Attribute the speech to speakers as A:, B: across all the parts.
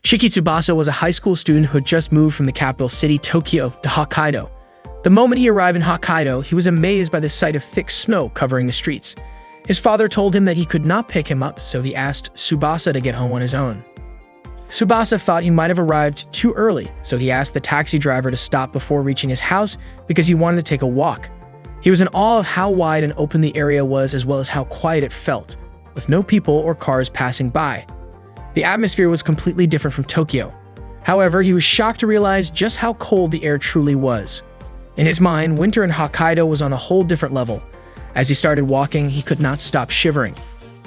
A: Shiki Tsubasa was a high school student who had just moved from the capital city, Tokyo, to Hokkaido. The moment he arrived in Hokkaido, he was amazed by the sight of thick snow covering the streets. His father told him that he could not pick him up, so he asked Tsubasa to get home on his own. Tsubasa thought he might have arrived too early, so he asked the taxi driver to stop before reaching his house because he wanted to take a walk. He was in awe of how wide and open the area was, as well as how quiet it felt, with no people or cars passing by. The atmosphere was completely different from Tokyo. However, he was shocked to realize just how cold the air truly was. In his mind, winter in Hokkaido was on a whole different level. As he started walking, he could not stop shivering.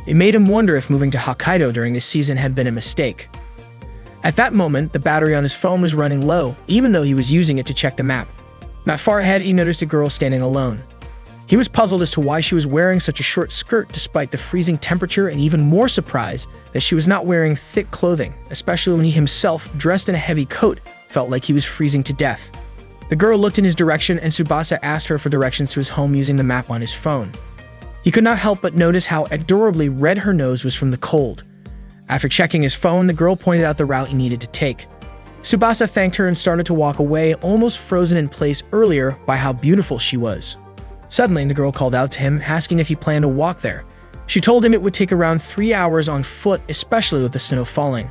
A: It made him wonder if moving to Hokkaido during this season had been a mistake. At that moment, the battery on his phone was running low, even though he was using it to check the map. Not far ahead, he noticed a girl standing alone. He was puzzled as to why she was wearing such a short skirt despite the freezing temperature, and even more surprised that she was not wearing thick clothing, especially when he himself, dressed in a heavy coat, felt like he was freezing to death. The girl looked in his direction, and Tsubasa asked her for directions to his home using the map on his phone. He could not help but notice how adorably red her nose was from the cold. After checking his phone, the girl pointed out the route he needed to take. Tsubasa thanked her and started to walk away, almost frozen in place earlier by how beautiful she was. Suddenly, the girl called out to him, asking if he planned to walk there. She told him it would take around 3 hours on foot, especially with the snow falling.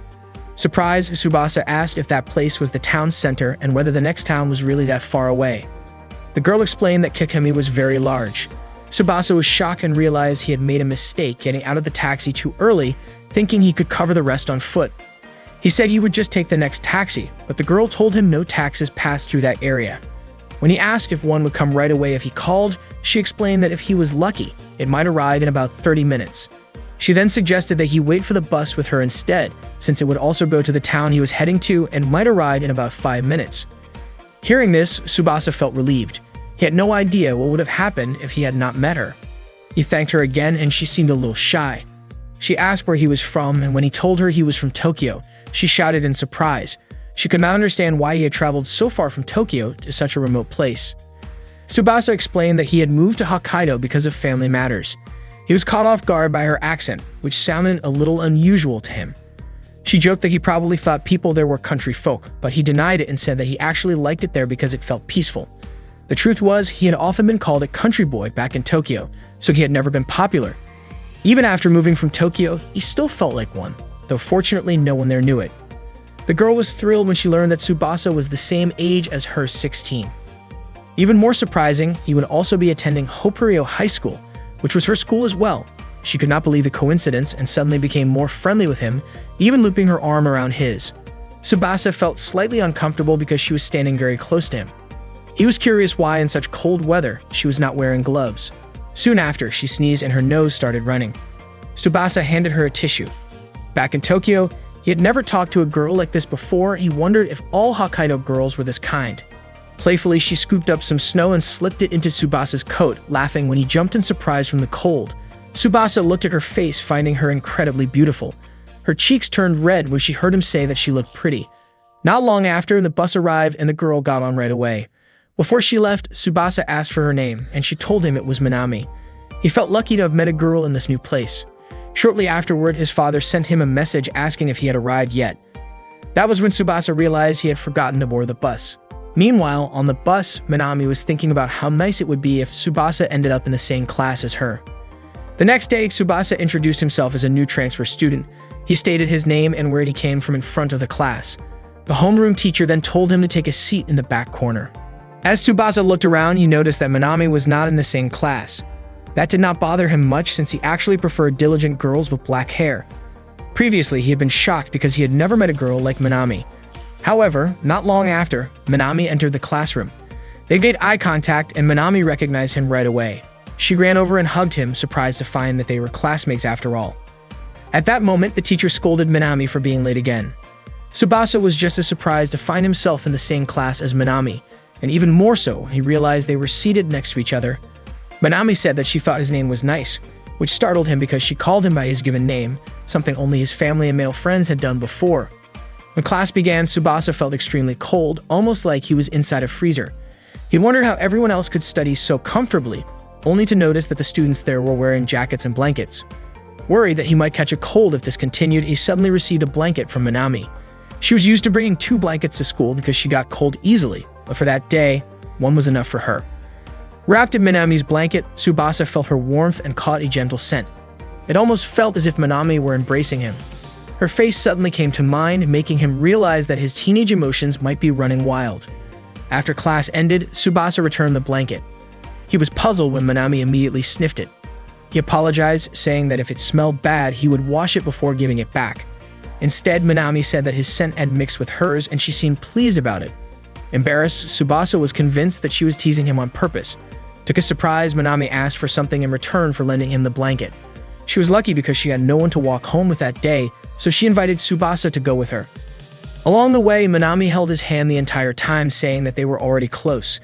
A: Surprised, Tsubasa asked if that place was the town center and whether the next town was really that far away. The girl explained that Kikemi was very large. Tsubasa was shocked and realized he had made a mistake getting out of the taxi too early, thinking he could cover the rest on foot. He said he would just take the next taxi, but the girl told him no taxis passed through that area. When he asked if one would come right away if he called, she explained that if he was lucky, it might arrive in about 30 minutes. She then suggested that he wait for the bus with her instead, since it would also go to the town he was heading to and might arrive in about 5 minutes. Hearing this, Tsubasa felt relieved. He had no idea what would have happened if he had not met her. He thanked her again, and she seemed a little shy. She asked where he was from, and when he told her he was from Tokyo, she shouted in surprise. She could not understand why he had traveled so far from Tokyo to such a remote place. Tsubasa explained that he had moved to Hokkaido because of family matters. He was caught off guard by her accent, which sounded a little unusual to him. She joked that he probably thought people there were country folk, but he denied it and said that he actually liked it there because it felt peaceful. The truth was, he had often been called a country boy back in Tokyo, so he had never been popular. Even after moving from Tokyo, he still felt like one, though fortunately no one there knew it. The girl was thrilled when she learned that Tsubasa was the same age as her, 16. Even more surprising, he would also be attending Hoppurio High School, which was her school as well. She could not believe the coincidence and suddenly became more friendly with him, even looping her arm around his. Tsubasa felt slightly uncomfortable because she was standing very close to him. He was curious why in such cold weather she was not wearing gloves. Soon after, she sneezed and her nose started running. Tsubasa handed her a tissue. Back in Tokyo, he had never talked to a girl like this before. He wondered if all Hokkaido girls were this kind. Playfully, she scooped up some snow and slipped it into Tsubasa's coat, laughing when he jumped in surprise from the cold. Tsubasa looked at her face, finding her incredibly beautiful. Her cheeks turned red when she heard him say that she looked pretty. Not long after, the bus arrived and the girl got on right away. Before she left, Tsubasa asked for her name, and she told him it was Minami. He felt lucky to have met a girl in this new place. Shortly afterward, his father sent him a message asking if he had arrived yet. That was when Tsubasa realized he had forgotten to board the bus. Meanwhile, on the bus, Minami was thinking about how nice it would be if Tsubasa ended up in the same class as her. The next day, Tsubasa introduced himself as a new transfer student. He stated his name and where he came from in front of the class. The homeroom teacher then told him to take a seat in the back corner. As Tsubasa looked around, he noticed that Minami was not in the same class. That did not bother him much since he actually preferred diligent girls with black hair. Previously, he had been shocked because he had never met a girl like Minami. However, not long after, Minami entered the classroom. They made eye contact and Minami recognized him right away. She ran over and hugged him, surprised to find that they were classmates after all. At that moment, the teacher scolded Minami for being late again. Tsubasa was just as surprised to find himself in the same class as Minami, and even more so, he realized they were seated next to each other. Minami said that she thought his name was nice, which startled him because she called him by his given name, something only his family and male friends had done before. When class began, Tsubasa felt extremely cold, almost like he was inside a freezer. He wondered how everyone else could study so comfortably, only to notice that the students there were wearing jackets and blankets. Worried that he might catch a cold if this continued, he suddenly received a blanket from Minami. She was used to bringing 2 blankets to school because she got cold easily, but for that day, 1 was enough for her. Wrapped in Minami's blanket, Tsubasa felt her warmth and caught a gentle scent. It almost felt as if Minami were embracing him. Her face suddenly came to mind, making him realize that his teenage emotions might be running wild. After class ended, Tsubasa returned the blanket. He was puzzled when Minami immediately sniffed it. He apologized, saying that if it smelled bad, he would wash it before giving it back. Instead, Minami said that his scent had mixed with hers and she seemed pleased about it. Embarrassed, Tsubasa was convinced that she was teasing him on purpose. To his surprise, Minami asked for something in return for lending him the blanket. She was lucky because she had no one to walk home with that day, so she invited Tsubasa to go with her. Along the way, Minami held his hand the entire time, saying that they were already close.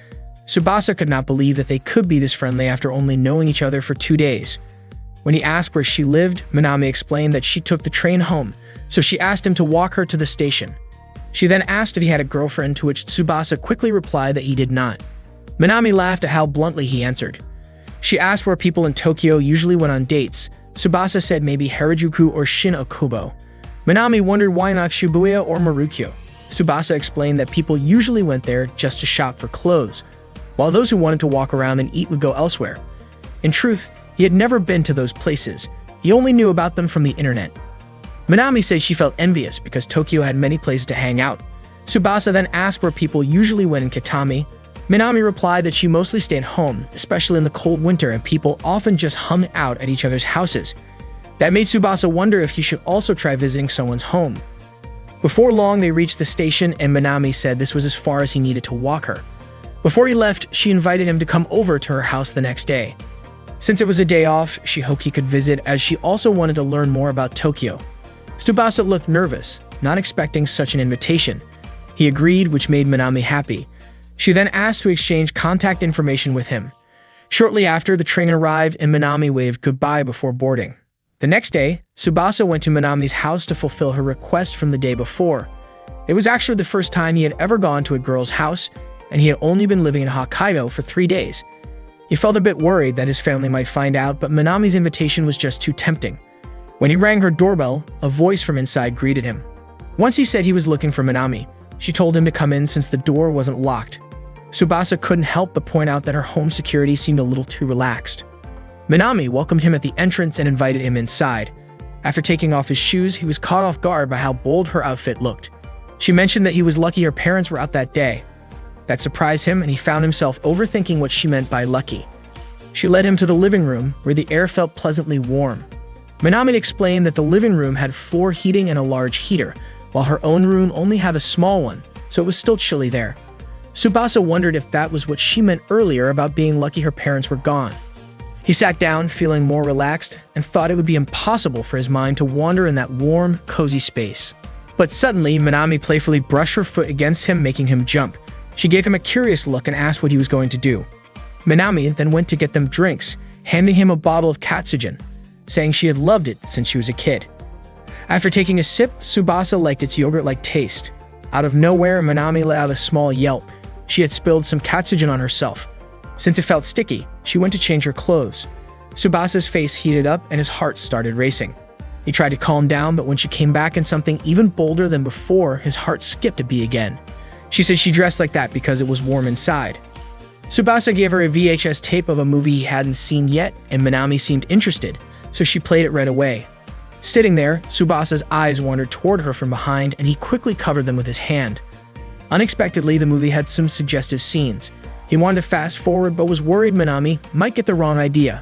A: Tsubasa could not believe that they could be this friendly after only knowing each other for 2 days. When he asked where she lived, Minami explained that she took the train home, so she asked him to walk her to the station. She then asked if he had a girlfriend, to which Tsubasa quickly replied that he did not. Minami laughed at how bluntly he answered. She asked where people in Tokyo usually went on dates. Tsubasa said maybe Harajuku or Shin-Okubo. Minami wondered why not Shibuya or Marukyo. Tsubasa explained that people usually went there just to shop for clothes, while those who wanted to walk around and eat would go elsewhere. In truth, he had never been to those places. He only knew about them from the internet. Minami said she felt envious because Tokyo had many places to hang out. Tsubasa then asked where people usually went in Kitami. Minami replied that she mostly stayed home, especially in the cold winter, and people often just hung out at each other's houses. That made Tsubasa wonder if he should also try visiting someone's home. Before long, they reached the station, and Minami said this was as far as he needed to walk her. Before he left, she invited him to come over to her house the next day. Since it was a day off, she hoped he could visit, as she also wanted to learn more about Tokyo. Tsubasa looked nervous, not expecting such an invitation. He agreed, which made Minami happy. She then asked to exchange contact information with him. Shortly after, the train arrived and Minami waved goodbye before boarding. The next day, Tsubasa went to Minami's house to fulfill her request from the day before. It was actually the first time he had ever gone to a girl's house, and he had only been living in Hokkaido for 3 days. He felt a bit worried that his family might find out, but Minami's invitation was just too tempting. When he rang her doorbell, a voice from inside greeted him. Once he said he was looking for Minami, she told him to come in since the door wasn't locked. Tsubasa couldn't help but point out that her home security seemed a little too relaxed. Minami welcomed him at the entrance and invited him inside. After taking off his shoes, he was caught off guard by how bold her outfit looked. She mentioned that he was lucky her parents were out that day. That surprised him, and he found himself overthinking what she meant by lucky. She led him to the living room, where the air felt pleasantly warm. Minami explained that the living room had floor heating and a large heater, while her own room only had a small one, so it was still chilly there. Tsubasa wondered if that was what she meant earlier about being lucky her parents were gone. He sat down, feeling more relaxed, and thought it would be impossible for his mind to wander in that warm, cozy space. But suddenly, Minami playfully brushed her foot against him, making him jump. She gave him a curious look and asked what he was going to do. Minami then went to get them drinks, handing him a bottle of Katsugen, saying she had loved it since she was a kid. After taking a sip, Tsubasa liked its yogurt-like taste. Out of nowhere, Minami let out a small yelp. She had spilled some Katsugen on herself. Since it felt sticky, she went to change her clothes. Tsubasa's face heated up and his heart started racing. He tried to calm down, but when she came back in something even bolder than before, his heart skipped a beat again. She said she dressed like that because it was warm inside. Tsubasa gave her a VHS tape of a movie he hadn't seen yet, and Minami seemed interested, so she played it right away. Sitting there, Tsubasa's eyes wandered toward her from behind, and he quickly covered them with his hand. Unexpectedly, the movie had some suggestive scenes. He wanted to fast forward, but was worried Minami might get the wrong idea.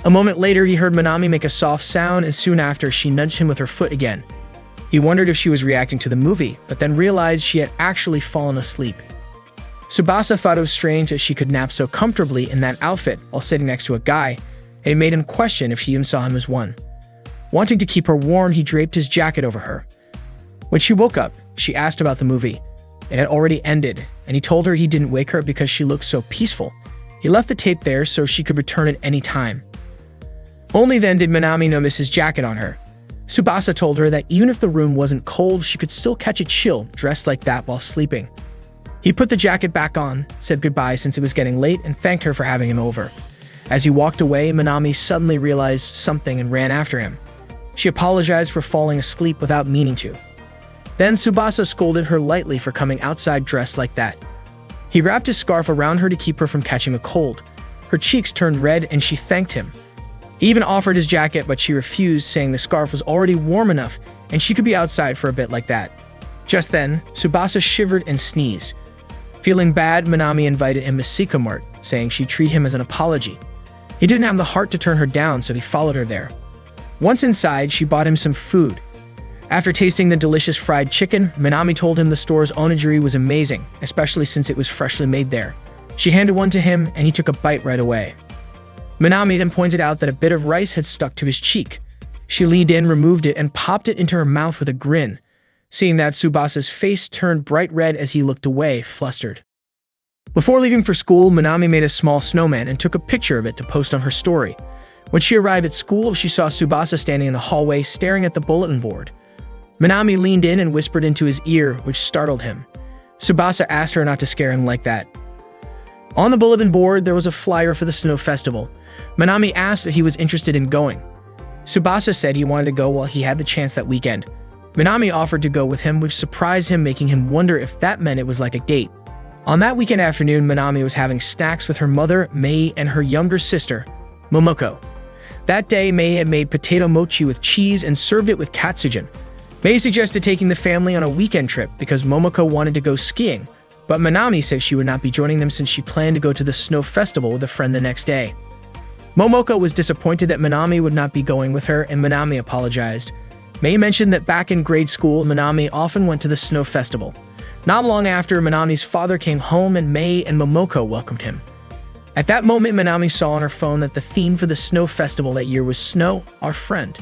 A: A moment later, he heard Minami make a soft sound, and soon after, she nudged him with her foot again. He wondered if she was reacting to the movie, but then realized she had actually fallen asleep. Tsubasa thought it was strange that she could nap so comfortably in that outfit while sitting next to a guy, and it made him question if she even saw him as one. Wanting to keep her warm, he draped his jacket over her. When she woke up, she asked about the movie. It had already ended, and he told her he didn't wake her because she looked so peaceful. He left the tape there so she could return it any time. Only then did Minami notice his jacket on her. Tsubasa told her that even if the room wasn't cold, she could still catch a chill dressed like that while sleeping. He put the jacket back on, said goodbye since it was getting late, and thanked her for having him over. As he walked away, Minami suddenly realized something and ran after him. She apologized for falling asleep without meaning to. Then Tsubasa scolded her lightly for coming outside dressed like that. He wrapped his scarf around her to keep her from catching a cold. Her cheeks turned red and she thanked him. He even offered his jacket, but she refused, saying the scarf was already warm enough and she could be outside for a bit like that. Just then, Tsubasa shivered and sneezed. Feeling bad, Minami invited him to Sika Mart, saying she'd treat him as an apology. He didn't have the heart to turn her down, so he followed her there. Once inside, she bought him some food. After tasting the delicious fried chicken, Minami told him the store's onigiri was amazing, especially since it was freshly made there. She handed one to him, and he took a bite right away. Minami then pointed out that a bit of rice had stuck to his cheek. She leaned in, removed it, and popped it into her mouth with a grin. Seeing that, Tsubasa's face turned bright red as he looked away, flustered. Before leaving for school, Minami made a small snowman and took a picture of it to post on her story. When she arrived at school, she saw Tsubasa standing in the hallway staring at the bulletin board. Minami leaned in and whispered into his ear, which startled him. Tsubasa asked her not to scare him like that. On the bulletin board, there was a flyer for the snow festival. Minami asked if he was interested in going. Tsubasa said he wanted to go while he had the chance that weekend. Minami offered to go with him, which surprised him, making him wonder if that meant it was like a date. On that weekend afternoon, Minami was having snacks with her mother, Mei, and her younger sister, Momoko. That day, Mei had made potato mochi with cheese and served it with katsujin. Mei suggested taking the family on a weekend trip because Momoko wanted to go skiing, but Minami said she would not be joining them since she planned to go to the snow festival with a friend the next day. Momoko was disappointed that Minami would not be going with her, and Minami apologized. Mei mentioned that back in grade school, Minami often went to the snow festival. Not long after, Minami's father came home and Mei and Momoko welcomed him. At that moment, Minami saw on her phone that the theme for the snow festival that year was Snow, Our Friend.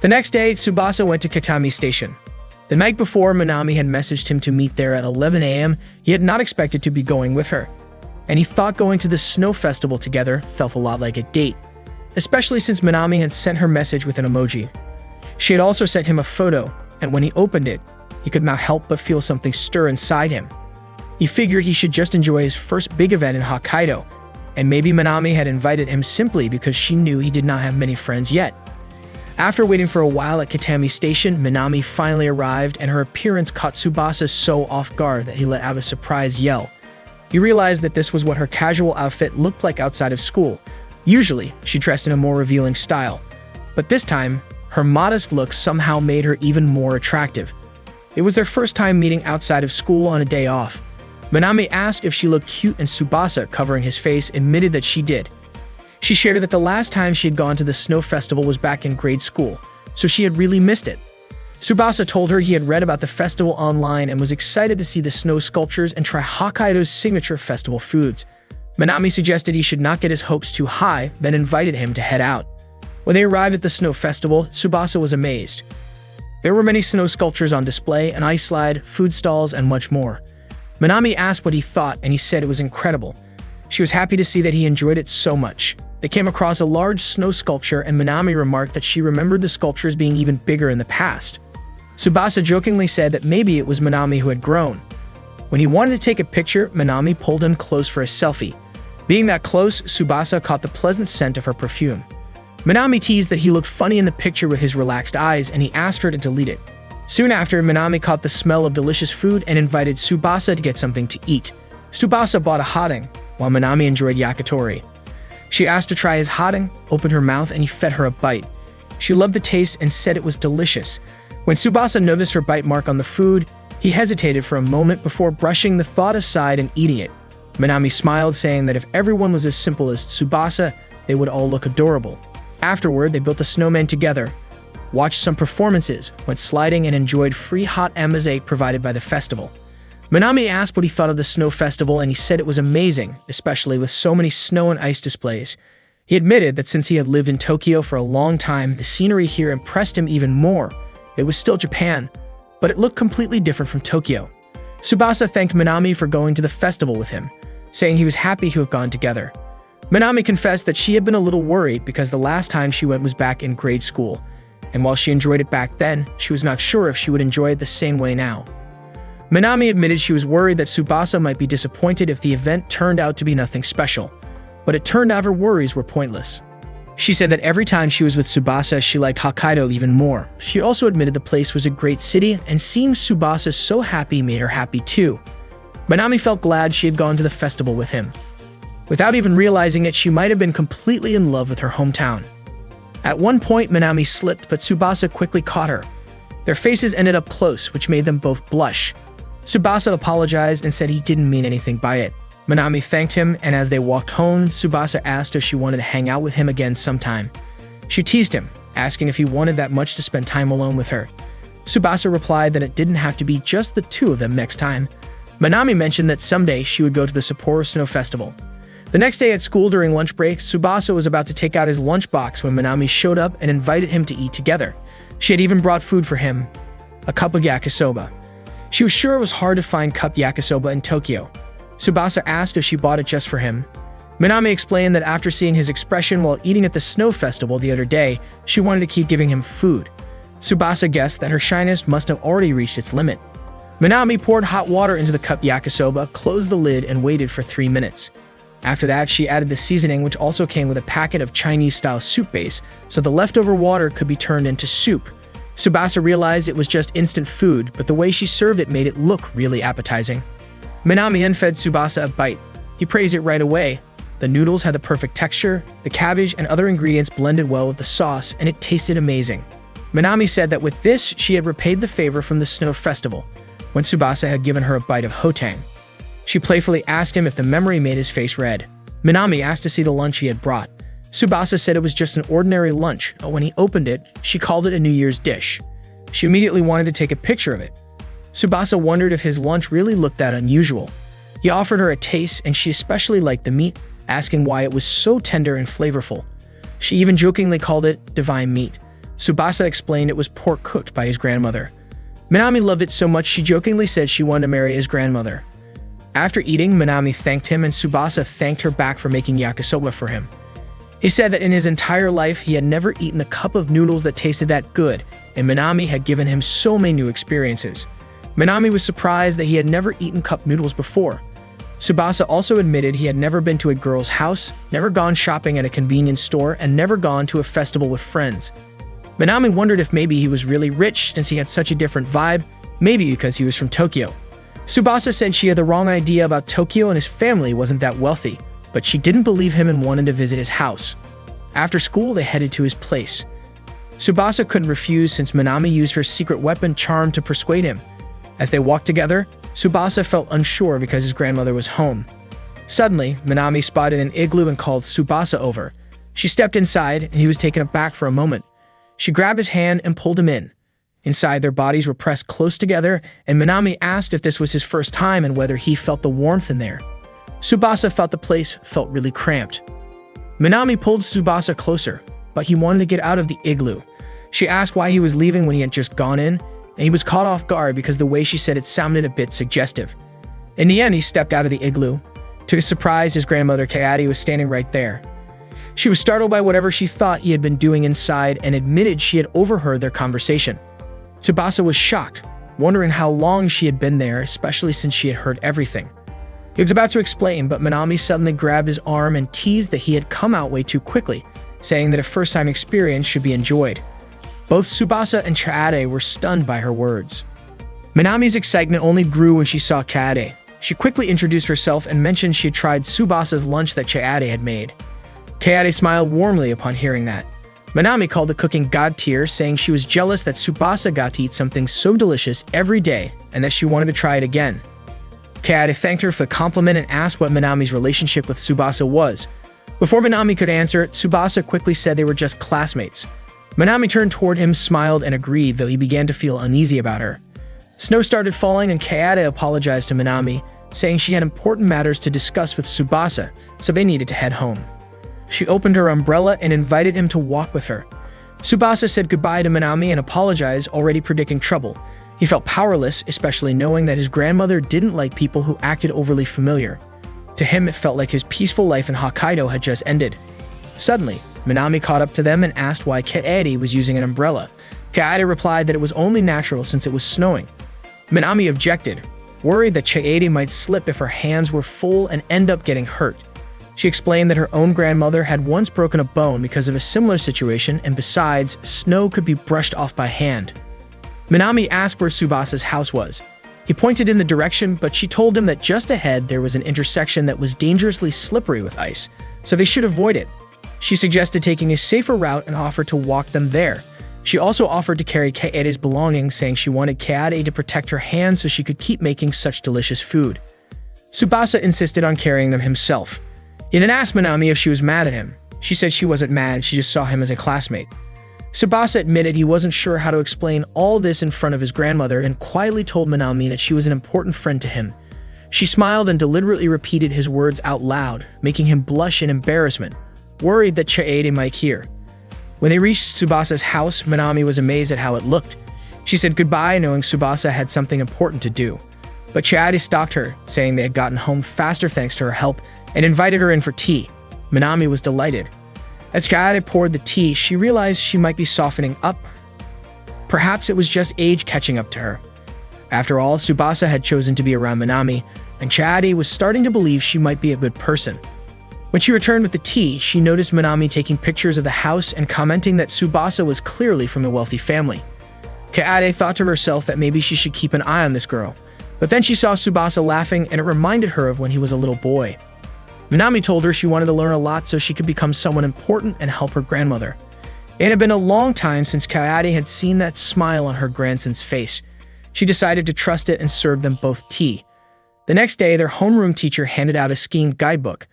A: The next day, Tsubasa went to Kitami Station. The night before, Minami had messaged him to meet there at 11 a.m. He had not expected to be going with her, and he thought going to the snow festival together felt a lot like a date, especially since Minami had sent her message with an emoji. She had also sent him a photo, and when he opened it, he could not help but feel something stir inside him. He figured he should just enjoy his first big event in Hokkaido, and maybe Minami had invited him simply because she knew he did not have many friends yet. After waiting for a while at Kitami Station, Minami finally arrived, and her appearance caught Tsubasa so off guard that he let out a surprised yell. He realized that this was what her casual outfit looked like outside of school. Usually, she dressed in a more revealing style, but this time, her modest look somehow made her even more attractive. It was their first time meeting outside of school on a day off. Minami asked if she looked cute, and Tsubasa, covering his face, admitted that she did. She shared that the last time she had gone to the snow festival was back in grade school, so she had really missed it. Tsubasa told her he had read about the festival online and was excited to see the snow sculptures and try Hokkaido's signature festival foods. Minami suggested he should not get his hopes too high, then invited him to head out. When they arrived at the snow festival, Tsubasa was amazed. There were many snow sculptures on display, an ice slide, food stalls, and much more. Minami asked what he thought, and he said it was incredible. She was happy to see that he enjoyed it so much. They came across a large snow sculpture, and Minami remarked that she remembered the sculptures being even bigger in the past. Tsubasa jokingly said that maybe it was Minami who had grown. When he wanted to take a picture, Minami pulled him close for a selfie. Being that close, Tsubasa caught the pleasant scent of her perfume. Minami teased that he looked funny in the picture with his relaxed eyes, and he asked her to delete it. Soon after, Minami caught the smell of delicious food and invited Tsubasa to get something to eat. Tsubasa bought a hotdog, while Minami enjoyed yakitori. She asked to try his hotdog, opened her mouth, and he fed her a bite. She loved the taste and said it was delicious. When Tsubasa noticed her bite mark on the food, he hesitated for a moment before brushing the thought aside and eating it. Minami smiled, saying that if everyone was as simple as Tsubasa, they would all look adorable. Afterward, they built a snowman together, watched some performances, went sliding, and enjoyed free hot amaze provided by the festival. Minami asked what he thought of the snow festival, and he said it was amazing, especially with so many snow and ice displays. He admitted that since he had lived in Tokyo for a long time, the scenery here impressed him even more. It was still Japan, but it looked completely different from Tokyo. Tsubasa thanked Minami for going to the festival with him, saying he was happy to have gone together. Minami confessed that she had been a little worried because the last time she went was back in grade school, and while she enjoyed it back then, she was not sure if she would enjoy it the same way now. Minami admitted she was worried that Tsubasa might be disappointed if the event turned out to be nothing special, but it turned out her worries were pointless. She said that every time she was with Tsubasa, she liked Hokkaido even more. She also admitted the place was a great city, and seeing Tsubasa so happy made her happy too. Minami felt glad she had gone to the festival with him. Without even realizing it, she might have been completely in love with her hometown. At one point, Minami slipped, but Tsubasa quickly caught her. Their faces ended up close, which made them both blush. Tsubasa apologized and said he didn't mean anything by it. Minami thanked him, and as they walked home, Tsubasa asked if she wanted to hang out with him again sometime. She teased him, asking if he wanted that much to spend time alone with her. Tsubasa replied that it didn't have to be just the two of them next time. Minami mentioned that someday she would go to the Sapporo Snow Festival. The next day at school during lunch break, Tsubasa was about to take out his lunchbox when Minami showed up and invited him to eat together. She had even brought food for him, a cup of yakisoba. She was sure it was hard to find cup yakisoba in Tokyo. Tsubasa asked if she bought it just for him. Minami explained that after seeing his expression while eating at the snow festival the other day, she wanted to keep giving him food. Tsubasa guessed that her shyness must have already reached its limit. Minami poured hot water into the cup yakisoba, closed the lid, and waited for 3 minutes. After that, she added the seasoning, which also came with a packet of Chinese-style soup base, so the leftover water could be turned into soup. Tsubasa realized it was just instant food, but the way she served it made it look really appetizing. Minami then fed Tsubasa a bite. He praised it right away. The noodles had the perfect texture, the cabbage and other ingredients blended well with the sauce, and it tasted amazing. Minami said that with this, she had repaid the favor from the Snow Festival, when Tsubasa had given her a bite of hotang. She playfully asked him if the memory made his face red. Minami asked to see the lunch he had brought. Tsubasa said it was just an ordinary lunch, but when he opened it, she called it a New Year's dish. She immediately wanted to take a picture of it. Tsubasa wondered if his lunch really looked that unusual. He offered her a taste, and she especially liked the meat, asking why it was so tender and flavorful. She even jokingly called it divine meat. Tsubasa explained it was pork cooked by his grandmother. Minami loved it so much she jokingly said she wanted to marry his grandmother. After eating, Minami thanked him, and Tsubasa thanked her back for making yakisoba for him. He said that in his entire life, he had never eaten a cup of noodles that tasted that good, and Minami had given him so many new experiences. Minami was surprised that he had never eaten cup noodles before. Tsubasa also admitted he had never been to a girl's house, never gone shopping at a convenience store, and never gone to a festival with friends. Minami wondered if maybe he was really rich since he had such a different vibe, maybe because he was from Tokyo. Tsubasa said she had the wrong idea about Tokyo and his family wasn't that wealthy, but she didn't believe him and wanted to visit his house. After school, they headed to his place. Tsubasa couldn't refuse since Minami used her secret weapon charm to persuade him. As they walked together, Tsubasa felt unsure because his grandmother was home. Suddenly, Minami spotted an igloo and called Tsubasa over. She stepped inside, and he was taken aback for a moment. She grabbed his hand and pulled him in. Inside, their bodies were pressed close together, and Minami asked if this was his first time and whether he felt the warmth in there. Tsubasa felt the place felt really cramped. Minami pulled Tsubasa closer, but he wanted to get out of the igloo. She asked why he was leaving when he had just gone in, and he was caught off guard because the way she said it sounded a bit suggestive. In the end, he stepped out of the igloo. To his surprise, his grandmother Kayati was standing right there. She was startled by whatever she thought he had been doing inside and admitted she had overheard their conversation. Tsubasa was shocked, wondering how long she had been there, especially since she had heard everything. He was about to explain, but Minami suddenly grabbed his arm and teased that he had come out way too quickly, saying that a first-time experience should be enjoyed. Both Tsubasa and Chaade were stunned by her words. Minami's excitement only grew when she saw Chaade. She quickly introduced herself and mentioned she had tried Tsubasa's lunch that Chaade had made. Chaade smiled warmly upon hearing that. Minami called the cooking god tier, saying she was jealous that Tsubasa got to eat something so delicious every day and that she wanted to try it again. Chaade thanked her for the compliment and asked what Minami's relationship with Tsubasa was. Before Minami could answer, Tsubasa quickly said they were just classmates. Minami turned toward him, smiled, and agreed, though he began to feel uneasy about her. Snow started falling, and Chaade apologized to Minami, saying she had important matters to discuss with Tsubasa, so they needed to head home. She opened her umbrella and invited him to walk with her. Tsubasa said goodbye to Minami and apologized, already predicting trouble. He felt powerless, especially knowing that his grandmother didn't like people who acted overly familiar. To him, it felt like his peaceful life in Hokkaido had just ended. Suddenly, Minami caught up to them and asked why Chaade was using an umbrella. Chaade replied that it was only natural since it was snowing. Minami objected, worried that Chaade might slip if her hands were full and end up getting hurt. She explained that her own grandmother had once broken a bone because of a similar situation, and besides, snow could be brushed off by hand. Minami asked where Tsubasa's house was. He pointed in the direction, but she told him that just ahead there was an intersection that was dangerously slippery with ice, so they should avoid it. She suggested taking a safer route and offered to walk them there. She also offered to carry Kaede's belongings, saying she wanted Kaede to protect her hands so she could keep making such delicious food. Tsubasa insisted on carrying them himself. He then asked Minami if she was mad at him. She said she wasn't mad, she just saw him as a classmate. Tsubasa admitted he wasn't sure how to explain all this in front of his grandmother and quietly told Minami that she was an important friend to him. She smiled and deliberately repeated his words out loud, making him blush in embarrassment, worried that Kaede might hear. When they reached Tsubasa's house, Minami was amazed at how it looked. She said goodbye, knowing Tsubasa had something important to do. But Kaede stopped her, saying they had gotten home faster thanks to her help, and invited her in for tea. Minami was delighted. As Kaede poured the tea, she realized she might be softening up. Perhaps it was just age catching up to her. After all, Tsubasa had chosen to be around Minami, and Kaede was starting to believe she might be a good person. When she returned with the tea, she noticed Minami taking pictures of the house and commenting that Tsubasa was clearly from a wealthy family. Kaede thought to herself that maybe she should keep an eye on this girl, but then she saw Tsubasa laughing and it reminded her of when he was a little boy. Minami told her she wanted to learn a lot so she could become someone important and help her grandmother. It had been a long time since Kaede had seen that smile on her grandson's face. She decided to trust it and served them both tea. The next day, their homeroom teacher handed out a skiing guidebook.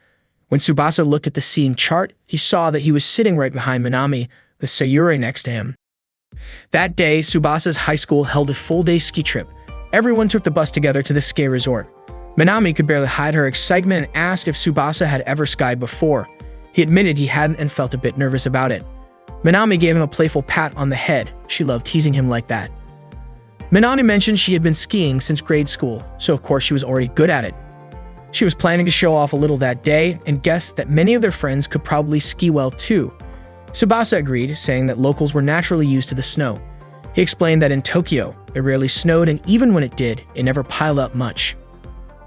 A: When Tsubasa looked at the skiing chart, he saw that he was sitting right behind Minami, with Sayuri next to him. That day, Tsubasa's high school held a full-day ski trip. Everyone took the bus together to the ski resort. Minami could barely hide her excitement and asked if Tsubasa had ever skied before. He admitted he hadn't and felt a bit nervous about it. Minami gave him a playful pat on the head. She loved teasing him like that. Minami mentioned she had been skiing since grade school, so of course she was already good at it. She was planning to show off a little that day and guessed that many of their friends could probably ski well too. Tsubasa agreed, saying that locals were naturally used to the snow. He explained that in Tokyo, it rarely snowed, and even when it did, it never piled up much.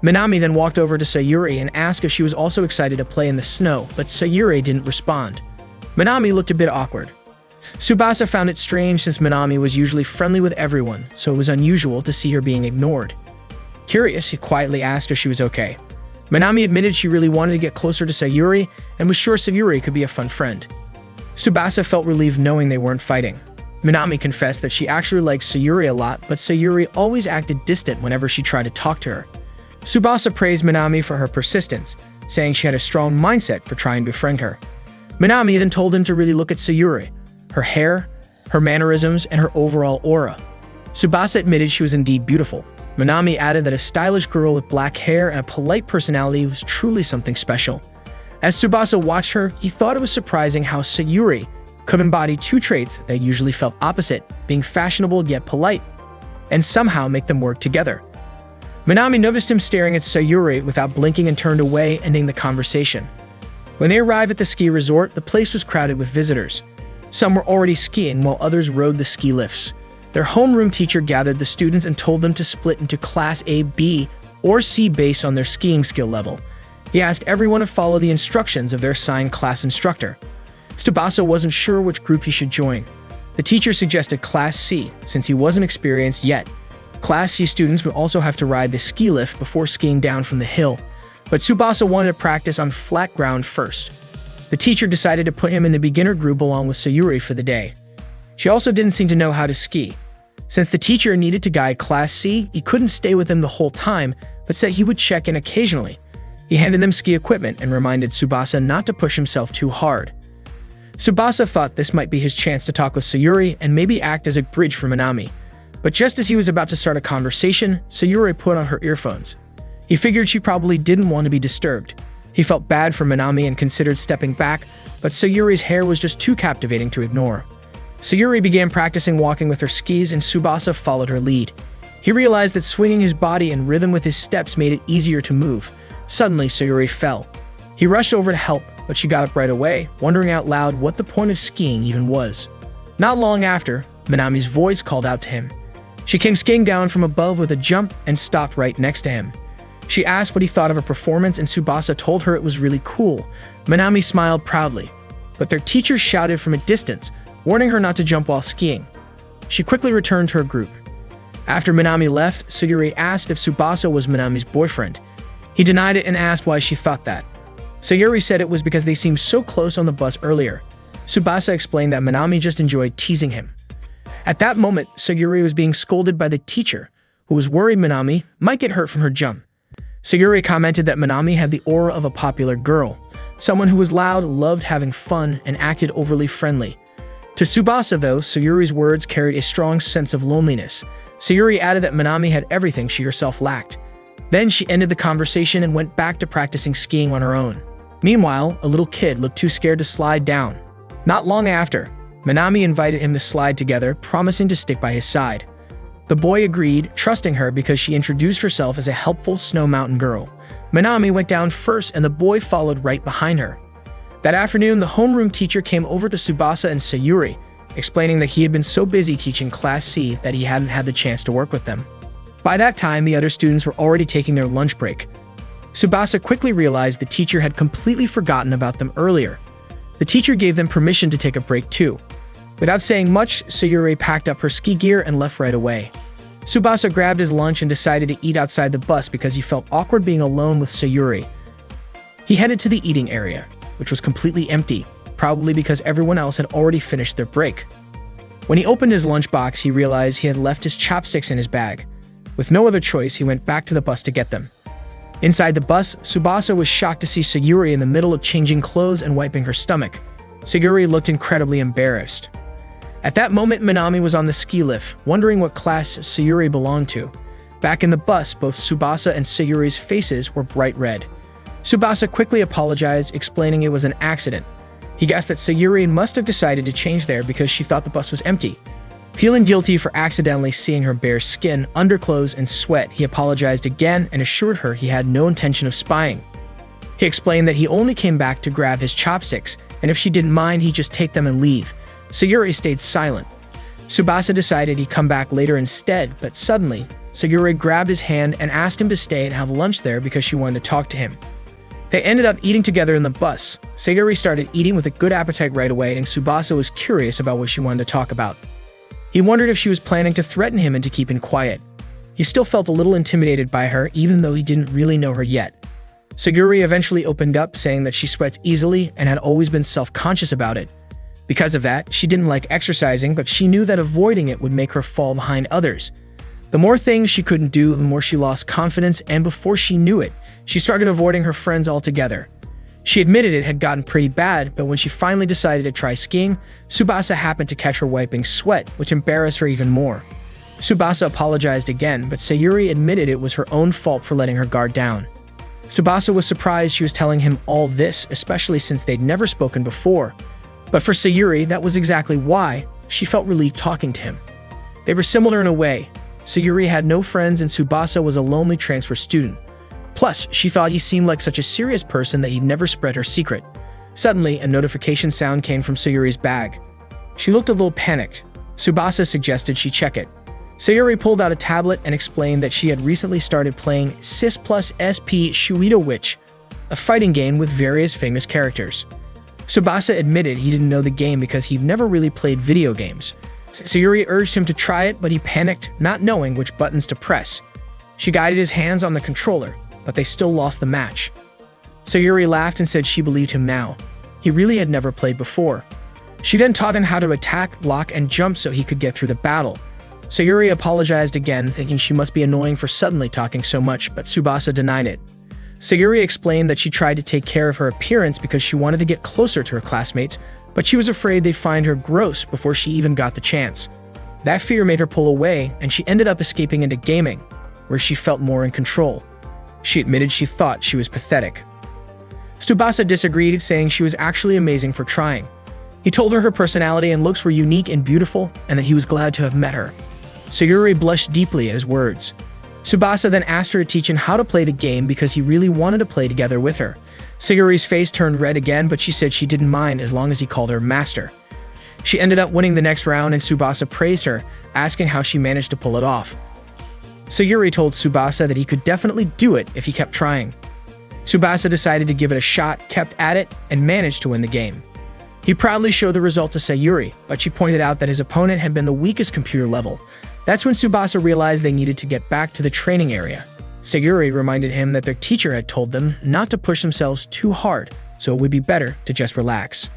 A: Minami then walked over to Sayuri and asked if she was also excited to play in the snow, but Sayuri didn't respond. Minami looked a bit awkward. Tsubasa found it strange since Minami was usually friendly with everyone, so it was unusual to see her being ignored. Curious, he quietly asked if she was okay. Minami admitted she really wanted to get closer to Sayuri and was sure Sayuri could be a fun friend. Tsubasa felt relieved knowing they weren't fighting. Minami confessed that she actually liked Sayuri a lot, but Sayuri always acted distant whenever she tried to talk to her. Tsubasa praised Minami for her persistence, saying she had a strong mindset for trying to befriend her. Minami then told him to really look at Sayuri, her hair, her mannerisms, and her overall aura. Tsubasa admitted she was indeed beautiful. Minami added that a stylish girl with black hair and a polite personality was truly something special. As Tsubasa watched her, he thought it was surprising how Sayuri could embody two traits that usually felt opposite, being fashionable yet polite, and somehow make them work together. Minami noticed him staring at Sayuri without blinking and turned away, ending the conversation. When they arrived at the ski resort, the place was crowded with visitors. Some were already skiing while others rode the ski lifts. Their homeroom teacher gathered the students and told them to split into Class A, B, or C based on their skiing skill level. He asked everyone to follow the instructions of their assigned class instructor. Tsubasa wasn't sure which group he should join. The teacher suggested Class C, since he wasn't experienced yet. Class C students would also have to ride the ski lift before skiing down from the hill, but Tsubasa wanted to practice on flat ground first. The teacher decided to put him in the beginner group along with Sayuri for the day. She also didn't seem to know how to ski. Since the teacher needed to guide Class C, he couldn't stay with them the whole time, but said he would check in occasionally. He handed them ski equipment and reminded Tsubasa not to push himself too hard. Tsubasa thought this might be his chance to talk with Sayuri and maybe act as a bridge for Minami. But just as he was about to start a conversation, Sayuri put on her earphones. He figured she probably didn't want to be disturbed. He felt bad for Minami and considered stepping back, but Sayuri's hair was just too captivating to ignore. Sayuri began practicing walking with her skis and Tsubasa followed her lead. He realized that swinging his body in rhythm with his steps made it easier to move. Suddenly, Sayuri fell. He rushed over to help, but she got up right away, wondering out loud what the point of skiing even was. Not long after, Minami's voice called out to him. She came skiing down from above with a jump and stopped right next to him. She asked what he thought of her performance, and Tsubasa told her it was really cool. Minami smiled proudly, but their teacher shouted from a distance, warning her not to jump while skiing. She quickly returned to her group. After Minami left, Sayuri asked if Tsubasa was Minami's boyfriend. He denied it and asked why she thought that. Sayuri said it was because they seemed so close on the bus earlier. Tsubasa explained that Minami just enjoyed teasing him. At that moment, Sayuri was being scolded by the teacher, who was worried Minami might get hurt from her jump. Sayuri commented that Minami had the aura of a popular girl, someone who was loud, loved having fun, and acted overly friendly. To Tsubasa, though, Sayuri's words carried a strong sense of loneliness. Sayuri added that Minami had everything she herself lacked. Then she ended the conversation and went back to practicing skiing on her own. Meanwhile, a little kid looked too scared to slide down. Not long after, Minami invited him to slide together, promising to stick by his side. The boy agreed, trusting her because she introduced herself as a helpful snow mountain girl. Minami went down first and the boy followed right behind her. That afternoon, the homeroom teacher came over to Tsubasa and Sayuri, explaining that he had been so busy teaching Class C that he hadn't had the chance to work with them. By that time, the other students were already taking their lunch break. Tsubasa quickly realized the teacher had completely forgotten about them earlier. The teacher gave them permission to take a break too. Without saying much, Sayuri packed up her ski gear and left right away. Tsubasa grabbed his lunch and decided to eat outside the bus because he felt awkward being alone with Sayuri. He headed to the eating area, which was completely empty, probably because everyone else had already finished their break. When he opened his lunchbox, he realized he had left his chopsticks in his bag. With no other choice, he went back to the bus to get them. Inside the bus, Tsubasa was shocked to see Sayuri in the middle of changing clothes and wiping her stomach. Sayuri looked incredibly embarrassed. At that moment, Minami was on the ski lift, wondering what class Sayuri belonged to. Back in the bus, both Tsubasa and Sayuri's faces were bright red. Tsubasa quickly apologized, explaining it was an accident. He guessed that Sayuri must have decided to change there because she thought the bus was empty. Feeling guilty for accidentally seeing her bare skin, underclothes, and sweat, he apologized again and assured her he had no intention of spying. He explained that he only came back to grab his chopsticks, and if she didn't mind, he'd just take them and leave. Sayuri stayed silent. Tsubasa decided he'd come back later instead, but suddenly, Sayuri grabbed his hand and asked him to stay and have lunch there because she wanted to talk to him. They ended up eating together in the bus. Sayuri started eating with a good appetite right away, and Tsubasa was curious about what she wanted to talk about. He wondered if she was planning to threaten him into keeping quiet. He still felt a little intimidated by her, even though he didn't really know her yet. Sayuri eventually opened up, saying that she sweats easily and had always been self-conscious about it. Because of that, she didn't like exercising, but she knew that avoiding it would make her fall behind others. The more things she couldn't do, the more she lost confidence, and before she knew it, she started avoiding her friends altogether. She admitted it had gotten pretty bad, but when she finally decided to try skiing, Tsubasa happened to catch her wiping sweat, which embarrassed her even more. Tsubasa apologized again, but Sayuri admitted it was her own fault for letting her guard down. Tsubasa was surprised she was telling him all this, especially since they'd never spoken before. But for Sayuri, that was exactly why she felt relieved talking to him. They were similar in a way. Sayuri had no friends and Tsubasa was a lonely transfer student. Plus, she thought he seemed like such a serious person that he'd never spread her secret. Suddenly, a notification sound came from Sayuri's bag. She looked a little panicked. Tsubasa suggested she check it. Sayuri pulled out a tablet and explained that she had recently started playing Sis plus SP Shuido Witch, a fighting game with various famous characters. Tsubasa admitted he didn't know the game because he'd never really played video games. Sayuri urged him to try it, but he panicked, not knowing which buttons to press. She guided his hands on the controller, but they still lost the match. Sayuri laughed and said she believed him now. He really had never played before. She then taught him how to attack, block, and jump so he could get through the battle. Sayuri apologized again, thinking she must be annoying for suddenly talking so much, but Tsubasa denied it. Sayuri explained that she tried to take care of her appearance because she wanted to get closer to her classmates, but she was afraid they'd find her gross before she even got the chance. That fear made her pull away, and she ended up escaping into gaming, where she felt more in control. She admitted she thought she was pathetic. Tsubasa disagreed, saying she was actually amazing for trying. He told her personality and looks were unique and beautiful, and that he was glad to have met her. Sayuri blushed deeply at his words. Tsubasa then asked her to teach him how to play the game because he really wanted to play together with her. Sayuri's face turned red again, but she said she didn't mind as long as he called her master. She ended up winning the next round, and Tsubasa praised her, asking how she managed to pull it off. Sayuri told Tsubasa that he could definitely do it if he kept trying. Tsubasa decided to give it a shot, kept at it, and managed to win the game. He proudly showed the result to Sayuri, but she pointed out that his opponent had been the weakest computer level. That's when Tsubasa realized they needed to get back to the training area. Sayuri reminded him that their teacher had told them not to push themselves too hard, so it would be better to just relax.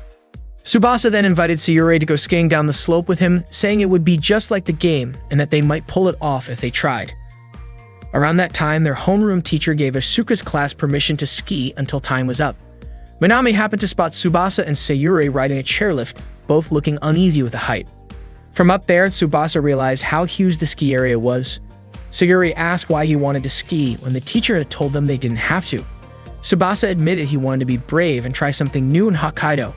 A: Tsubasa then invited Sayuri to go skiing down the slope with him, saying it would be just like the game and that they might pull it off if they tried. Around that time, their homeroom teacher gave Asuka's class permission to ski until time was up. Minami happened to spot Tsubasa and Sayuri riding a chairlift, both looking uneasy with the height. From up there, Tsubasa realized how huge the ski area was. Sayuri asked why he wanted to ski when the teacher had told them they didn't have to. Tsubasa admitted he wanted to be brave and try something new in Hokkaido.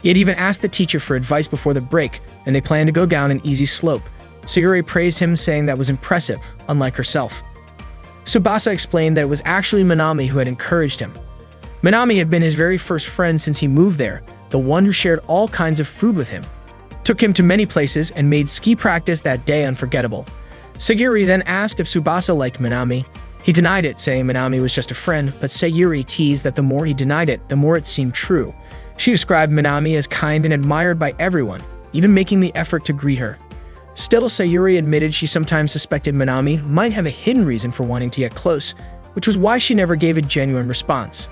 A: He had even asked the teacher for advice before the break, and they planned to go down an easy slope. Sayuri praised him, saying that was impressive, unlike herself. Tsubasa explained that it was actually Minami who had encouraged him. Minami had been his very first friend since he moved there, the one who shared all kinds of food with him, took him to many places, and made ski practice that day unforgettable. Sayuri then asked if Tsubasa liked Minami. He denied it, saying Minami was just a friend, but Sayuri teased that the more he denied it, the more it seemed true. She described Minami as kind and admired by everyone, even making the effort to greet her. Still, Sayuri admitted she sometimes suspected Minami might have a hidden reason for wanting to get close, which was why she never gave a genuine response.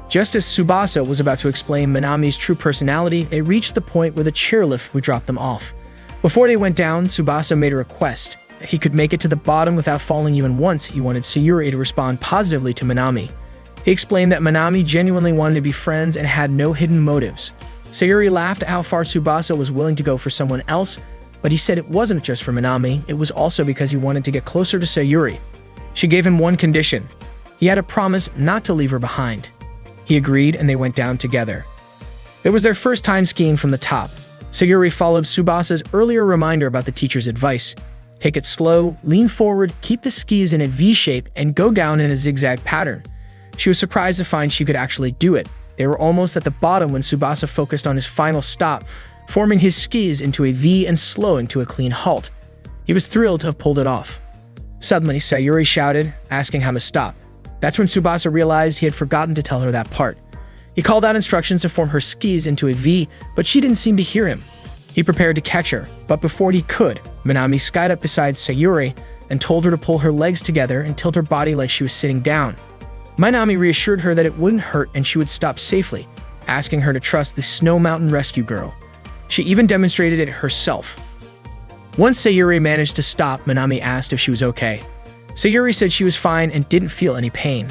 A: Just as Tsubasa was about to explain Minami's true personality, they reached the point where the chairlift would drop them off. Before they went down, Tsubasa made a request. If he could make it to the bottom without falling even once, he wanted Sayuri to respond positively to Minami. He explained that Minami genuinely wanted to be friends and had no hidden motives. Sayuri laughed at how far Tsubasa was willing to go for someone else, but he said it wasn't just for Minami, it was also because he wanted to get closer to Sayuri. She gave him one condition. He had to promise not to leave her behind. He agreed, and they went down together. It was their first time skiing from the top. Sayuri followed Tsubasa's earlier reminder about the teacher's advice. Take it slow, lean forward, keep the skis in a V shape, and go down in a zigzag pattern. She was surprised to find she could actually do it. They were almost at the bottom when Tsubasa focused on his final stop, forming his skis into a V and slowing to a clean halt. He was thrilled to have pulled it off. Suddenly, Sayuri shouted, asking how to stop. That's when Tsubasa realized he had forgotten to tell her that part. He called out instructions to form her skis into a V, but she didn't seem to hear him. He prepared to catch her, but before he could, Minami skied up beside Sayuri and told her to pull her legs together and tilt her body like she was sitting down. Minami reassured her that it wouldn't hurt and she would stop safely, asking her to trust the Snow Mountain Rescue Girl. She even demonstrated it herself. Once Sayuri managed to stop, Minami asked if she was okay. Sayuri said she was fine and didn't feel any pain.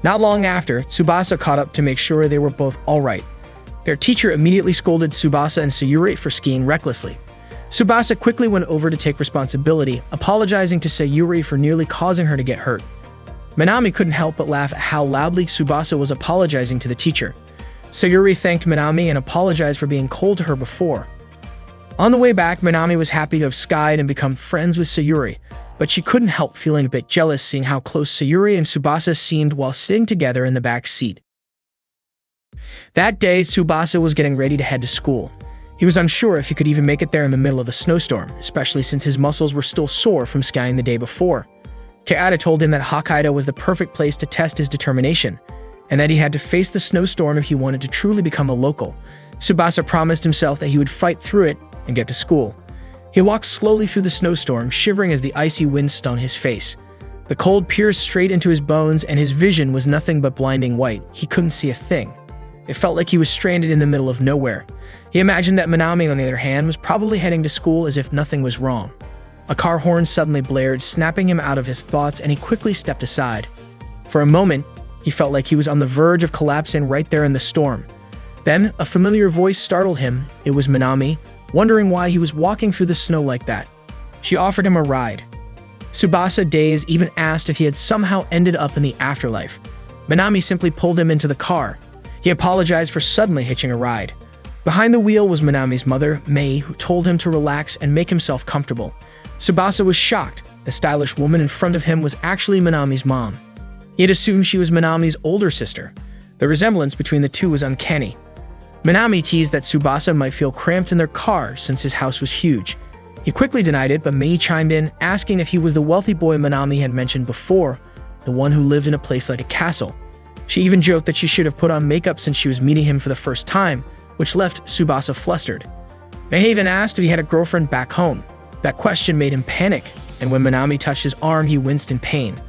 A: Not long after, Tsubasa caught up to make sure they were both alright. Their teacher immediately scolded Tsubasa and Sayuri for skiing recklessly. Tsubasa quickly went over to take responsibility, apologizing to Sayuri for nearly causing her to get hurt. Minami couldn't help but laugh at how loudly Tsubasa was apologizing to the teacher. Sayuri thanked Minami and apologized for being cold to her before. On the way back, Minami was happy to have skied and become friends with Sayuri, but she couldn't help feeling a bit jealous seeing how close Sayuri and Tsubasa seemed while sitting together in the back seat. That day, Tsubasa was getting ready to head to school. He was unsure if he could even make it there in the middle of a snowstorm, especially since his muscles were still sore from skiing the day before. Keita told him that Hokkaido was the perfect place to test his determination, and that he had to face the snowstorm if he wanted to truly become a local. Tsubasa promised himself that he would fight through it and get to school. He walked slowly through the snowstorm, shivering as the icy wind stung his face. The cold pierced straight into his bones, and his vision was nothing but blinding white. He couldn't see a thing. It felt like he was stranded in the middle of nowhere. He imagined that Minami, on the other hand, was probably heading to school as if nothing was wrong. A car horn suddenly blared, snapping him out of his thoughts, and he quickly stepped aside. For a moment, he felt like he was on the verge of collapsing right there in the storm. Then, a familiar voice startled him. It was Minami, wondering why he was walking through the snow like that. She offered him a ride. Tsubasa, dazed, even asked if he had somehow ended up in the afterlife. Minami simply pulled him into the car. He apologized for suddenly hitching a ride. Behind the wheel was Minami's mother, Mei, who told him to relax and make himself comfortable. Tsubasa was shocked. The stylish woman in front of him was actually Minami's mom. He had assumed she was Minami's older sister. The resemblance between the two was uncanny. Minami teased that Tsubasa might feel cramped in their car since his house was huge. He quickly denied it, but Mei chimed in, asking if he was the wealthy boy Minami had mentioned before, the one who lived in a place like a castle. She even joked that she should have put on makeup since she was meeting him for the first time, which left Tsubasa flustered. Mei even asked if he had a girlfriend back home. That question made him panic, and when Minami touched his arm, he winced in pain.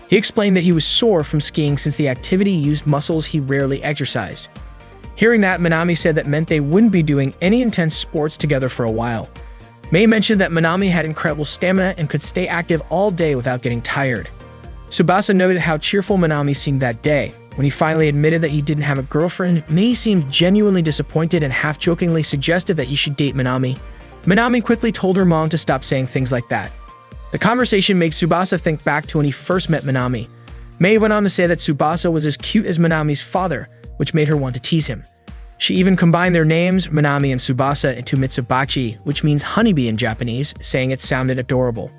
A: He explained that he was sore from skiing since the activity used muscles he rarely exercised. Hearing that, Minami said that meant they wouldn't be doing any intense sports together for a while. Mei mentioned that Minami had incredible stamina and could stay active all day without getting tired. Tsubasa noted how cheerful Minami seemed that day. When he finally admitted that he didn't have a girlfriend, Mei seemed genuinely disappointed and half-jokingly suggested that he should date Minami. Minami quickly told her mom to stop saying things like that. The conversation makes Tsubasa think back to when he first met Minami. Mei went on to say that Tsubasa was as cute as Minami's father, which made her want to tease him. She even combined their names, Minami and Tsubasa, into Mitsubachi, which means honeybee in Japanese, saying it sounded adorable.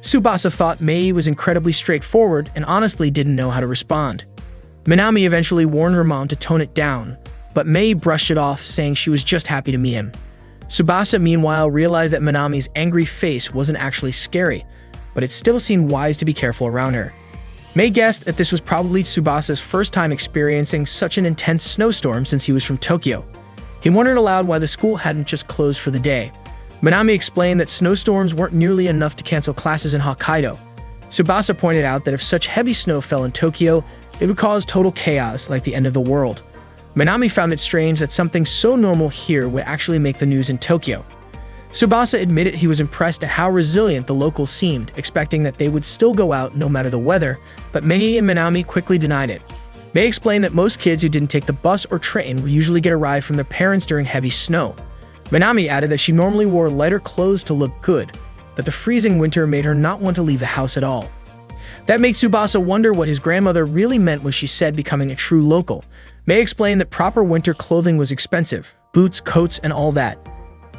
A: Tsubasa thought Mei was incredibly straightforward and honestly didn't know how to respond. Minami eventually warned her mom to tone it down, but Mei brushed it off, saying she was just happy to meet him. Tsubasa, meanwhile, realized that Minami's angry face wasn't actually scary, but it still seemed wise to be careful around her. Mei guessed that this was probably Tsubasa's first time experiencing such an intense snowstorm since he was from Tokyo. He wondered aloud why the school hadn't just closed for the day. Minami explained that snowstorms weren't nearly enough to cancel classes in Hokkaido. Tsubasa pointed out that if such heavy snow fell in Tokyo, it would cause total chaos, like the end of the world. Minami found it strange that something so normal here would actually make the news in Tokyo. Tsubasa admitted he was impressed at how resilient the locals seemed, expecting that they would still go out no matter the weather, but Mei and Minami quickly denied it. Mei explained that most kids who didn't take the bus or train would usually get a ride from their parents during heavy snow. Minami added that she normally wore lighter clothes to look good, that the freezing winter made her not want to leave the house at all. That makes Tsubasa wonder what his grandmother really meant when she said becoming a true local. Mei explained that proper winter clothing was expensive, boots, coats, and all that.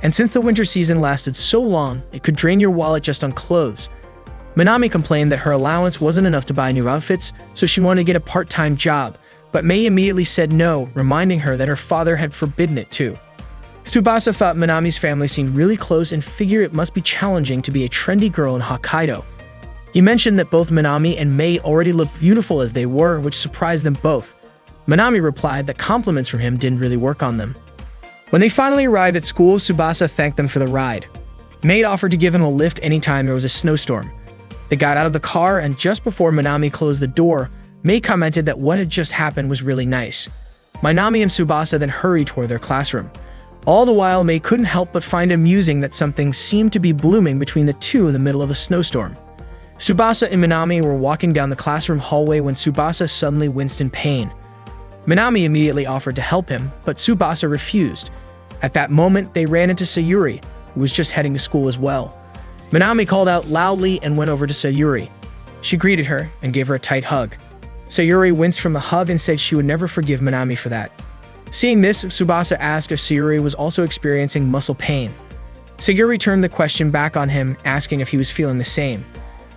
A: And since the winter season lasted so long, it could drain your wallet just on clothes. Minami complained that her allowance wasn't enough to buy new outfits, so she wanted to get a part-time job, but Mei immediately said no, reminding her that her father had forbidden it too. Tsubasa thought Minami's family seemed really close and figured it must be challenging to be a trendy girl in Hokkaido. He mentioned that both Minami and Mei already looked beautiful as they were, which surprised them both. Minami replied that compliments from him didn't really work on them. When they finally arrived at school, Tsubasa thanked them for the ride. Mei offered to give him a lift anytime there was a snowstorm. They got out of the car, and just before Minami closed the door, Mei commented that what had just happened was really nice. Minami and Tsubasa then hurried toward their classroom. All the while, Mei couldn't help but find amusing that something seemed to be blooming between the two in the middle of a snowstorm. Tsubasa and Minami were walking down the classroom hallway when Tsubasa suddenly winced in pain. Minami immediately offered to help him, but Tsubasa refused. At that moment, they ran into Sayuri, who was just heading to school as well. Minami called out loudly and went over to Sayuri. She greeted her and gave her a tight hug. Sayuri winced from the hug and said she would never forgive Minami for that. Seeing this, Tsubasa asked if Sayuri was also experiencing muscle pain. Sayuri turned the question back on him, asking if he was feeling the same.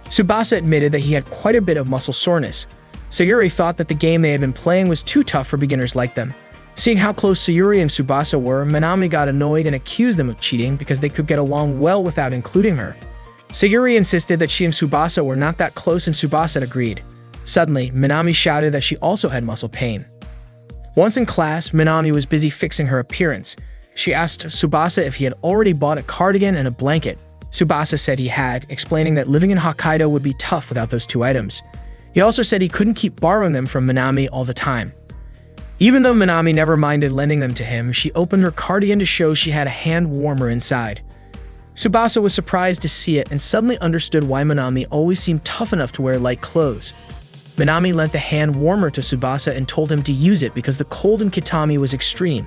A: Tsubasa admitted that he had quite a bit of muscle soreness. Sayuri thought that the game they had been playing was too tough for beginners like them. Seeing how close Sayuri and Tsubasa were, Minami got annoyed and accused them of cheating because they could get along well without including her. Sayuri insisted that she and Tsubasa were not that close, and Tsubasa agreed. Suddenly, Minami shouted that she also had muscle pain. Once in class, Minami was busy fixing her appearance. She asked Tsubasa if he had already bought a cardigan and a blanket. Tsubasa said he had, explaining that living in Hokkaido would be tough without those two items. He also said he couldn't keep borrowing them from Minami all the time. Even though Minami never minded lending them to him, she opened her cardigan to show she had a hand warmer inside. Tsubasa was surprised to see it and suddenly understood why Minami always seemed tough enough to wear light clothes. Minami lent the hand warmer to Tsubasa and told him to use it because the cold in Kitami was extreme.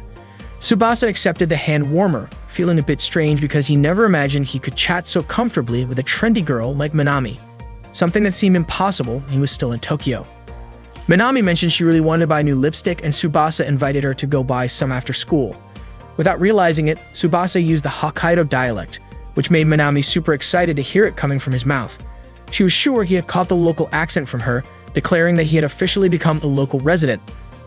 A: Tsubasa accepted the hand warmer, feeling a bit strange because he never imagined he could chat so comfortably with a trendy girl like Minami. Something that seemed impossible, he was still in Tokyo. Minami mentioned she really wanted to buy new lipstick, and Tsubasa invited her to go buy some after school. Without realizing it, Tsubasa used the Hokkaido dialect, which made Minami super excited to hear it coming from his mouth. She was sure he had caught the local accent from her, declaring that he had officially become a local resident.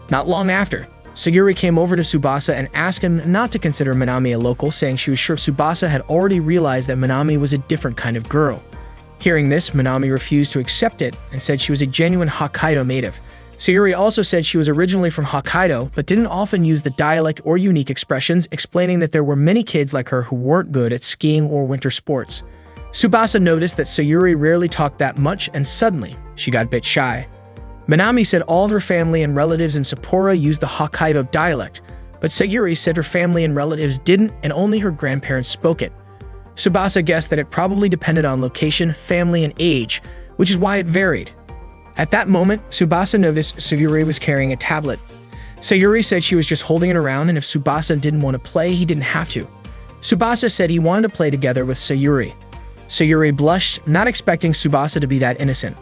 A: Not long after, Sayuri came over to Tsubasa and asked him not to consider Minami a local, saying she was sure Tsubasa had already realized that Minami was a different kind of girl. Hearing this, Minami refused to accept it and said she was a genuine Hokkaido native. Sayuri also said she was originally from Hokkaido, but didn't often use the dialect or unique expressions, explaining that there were many kids like her who weren't good at skiing or winter sports. Tsubasa noticed that Sayuri rarely talked that much, and suddenly, she got a bit shy. Minami said all her family and relatives in Sapporo used the Hokkaido dialect, but Sayuri said her family and relatives didn't and only her grandparents spoke it. Tsubasa guessed that it probably depended on location, family, and age, which is why it varied. At that moment, Tsubasa noticed Sayuri was carrying a tablet. Sayuri said she was just holding it around, and if Tsubasa didn't want to play, he didn't have to. Tsubasa said he wanted to play together with Sayuri. Sayuri blushed, not expecting Tsubasa to be that innocent.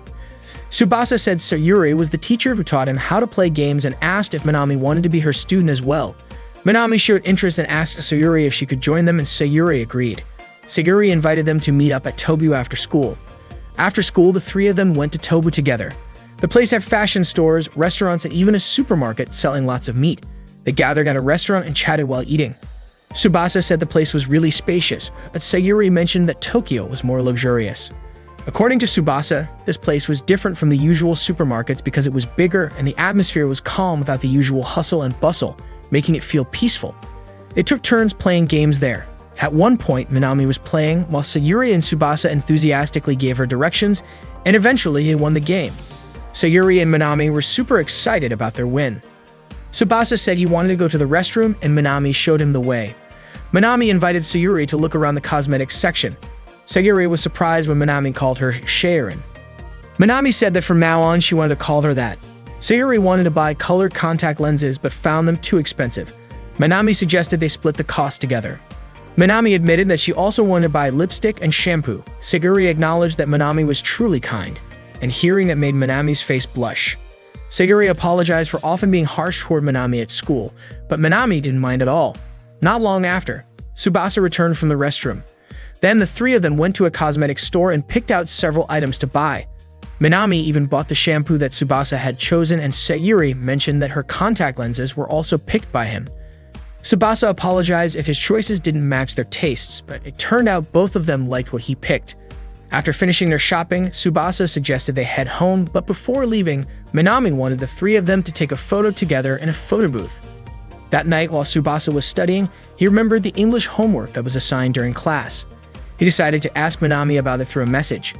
A: Tsubasa said Sayuri was the teacher who taught him how to play games and asked if Minami wanted to be her student as well. Minami showed interest and asked Sayuri if she could join them, and Sayuri agreed. Sayuri invited them to meet up at Tobu after school. After school, the three of them went to Tobu together. The place had fashion stores, restaurants, and even a supermarket selling lots of meat. They gathered at a restaurant and chatted while eating. Tsubasa said the place was really spacious, but Sayuri mentioned that Tokyo was more luxurious. According to Tsubasa, this place was different from the usual supermarkets because it was bigger and the atmosphere was calm without the usual hustle and bustle, making it feel peaceful. They took turns playing games there. At one point, Minami was playing, while Sayuri and Tsubasa enthusiastically gave her directions, and eventually he won the game. Sayuri and Minami were super excited about their win. Tsubasa said he wanted to go to the restroom, and Minami showed him the way. Minami invited Sayuri to look around the cosmetics section. Sayuri was surprised when Minami called her Sharon. Minami said that from now on she wanted to call her that. Sayuri wanted to buy colored contact lenses but found them too expensive. Minami suggested they split the cost together. Minami admitted that she also wanted to buy lipstick and shampoo. Sayuri acknowledged that Minami was truly kind, and hearing that made Minami's face blush. Sayuri apologized for often being harsh toward Minami at school, but Minami didn't mind at all. Not long after, Tsubasa returned from the restroom. Then the three of them went to a cosmetics store and picked out several items to buy. Minami even bought the shampoo that Tsubasa had chosen, and Sayuri mentioned that her contact lenses were also picked by him. Tsubasa apologized if his choices didn't match their tastes, but it turned out both of them liked what he picked. After finishing their shopping, Tsubasa suggested they head home, but before leaving, Minami wanted the three of them to take a photo together in a photo booth. That night, while Tsubasa was studying, he remembered the English homework that was assigned during class. He decided to ask Minami about it through a message.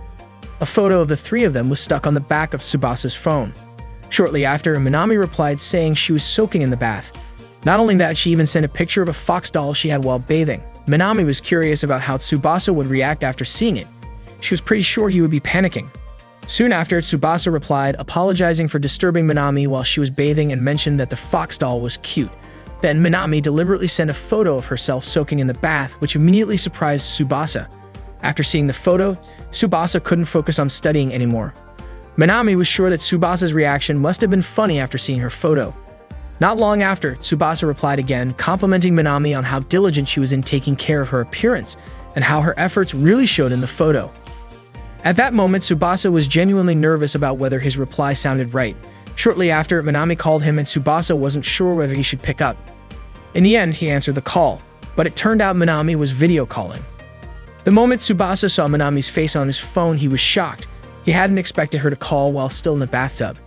A: A photo of the three of them was stuck on the back of Tsubasa's phone. Shortly after, Minami replied saying she was soaking in the bath. Not only that, she even sent a picture of a fox doll she had while bathing. Minami was curious about how Tsubasa would react after seeing it. She was pretty sure he would be panicking. Soon after, Tsubasa replied, apologizing for disturbing Minami while she was bathing, and mentioned that the fox doll was cute. Then Minami deliberately sent a photo of herself soaking in the bath, which immediately surprised Tsubasa. After seeing the photo, Tsubasa couldn't focus on studying anymore. Minami was sure that Tsubasa's reaction must have been funny after seeing her photo. Not long after, Tsubasa replied again, complimenting Minami on how diligent she was in taking care of her appearance and how her efforts really showed in the photo. At that moment, Tsubasa was genuinely nervous about whether his reply sounded right. Shortly after, Minami called him and Tsubasa wasn't sure whether he should pick up. In the end, he answered the call, but it turned out Minami was video calling. The moment Tsubasa saw Minami's face on his phone, he was shocked. He hadn't expected her to call while still in the bathtub.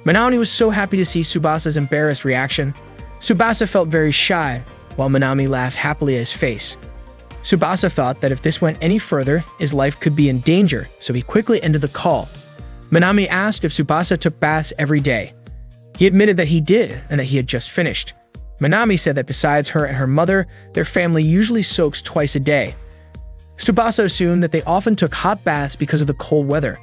A: Minami was so happy to see Tsubasa's embarrassed reaction. Tsubasa felt very shy, while Minami laughed happily at his face. Tsubasa thought that if this went any further, his life could be in danger, so he quickly ended the call. Minami asked if Tsubasa took baths every day. He admitted that he did and that he had just finished. Minami said that besides her and her mother, their family usually soaks twice a day. Tsubasa assumed that they often took hot baths because of the cold weather.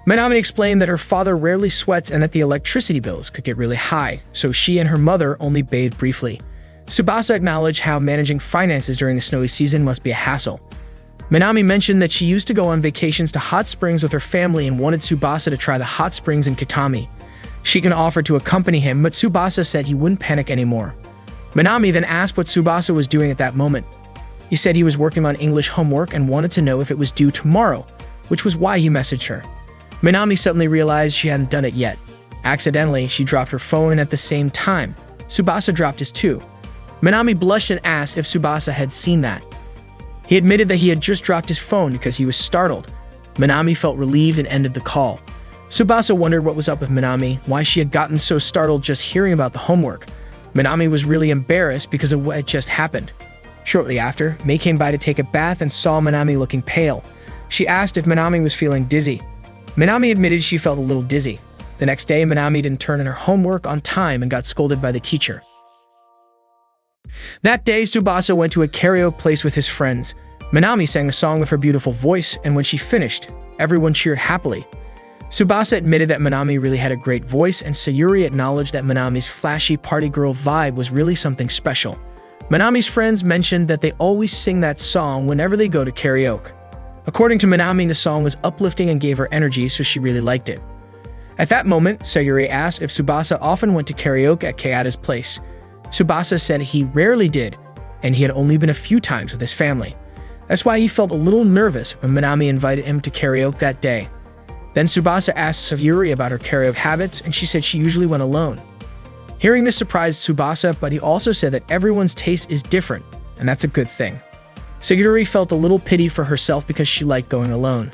A: Minami explained that her father rarely sweats and that the electricity bills could get really high, so she and her mother only bathed briefly. Tsubasa acknowledged how managing finances during the snowy season must be a hassle. Minami mentioned that she used to go on vacations to hot springs with her family and wanted Tsubasa to try the hot springs in Kitami. She can offer to accompany him, but Tsubasa said he wouldn't panic anymore. Minami then asked what Tsubasa was doing at that moment. He said he was working on English homework and wanted to know if it was due tomorrow, which was why he messaged her. Minami suddenly realized she hadn't done it yet. Accidentally, she dropped her phone at the same time. Tsubasa dropped his too. Minami blushed and asked if Tsubasa had seen that. He admitted that he had just dropped his phone because he was startled. Minami felt relieved and ended the call. Tsubasa wondered what was up with Minami, why she had gotten so startled just hearing about the homework. Minami was really embarrassed because of what had just happened. Shortly after, Mei came by to take a bath and saw Minami looking pale. She asked if Minami was feeling dizzy. Minami admitted she felt a little dizzy. The next day, Minami didn't turn in her homework on time and got scolded by the teacher. That day, Tsubasa went to a karaoke place with his friends. Minami sang a song with her beautiful voice, and when she finished, everyone cheered happily. Tsubasa admitted that Minami really had a great voice, and Sayuri acknowledged that Minami's flashy party girl vibe was really something special. Minami's friends mentioned that they always sing that song whenever they go to karaoke. According to Minami, the song was uplifting and gave her energy, so she really liked it. At that moment, Sayuri asked if Tsubasa often went to karaoke at Kayada's place. Tsubasa said he rarely did, and he had only been a few times with his family. That's why he felt a little nervous when Minami invited him to karaoke that day. Then Tsubasa asked Sayuri about her karaoke habits, and she said she usually went alone. Hearing this surprised Tsubasa, but he also said that everyone's taste is different, and that's a good thing. Sayuri felt a little pity for herself because she liked going alone.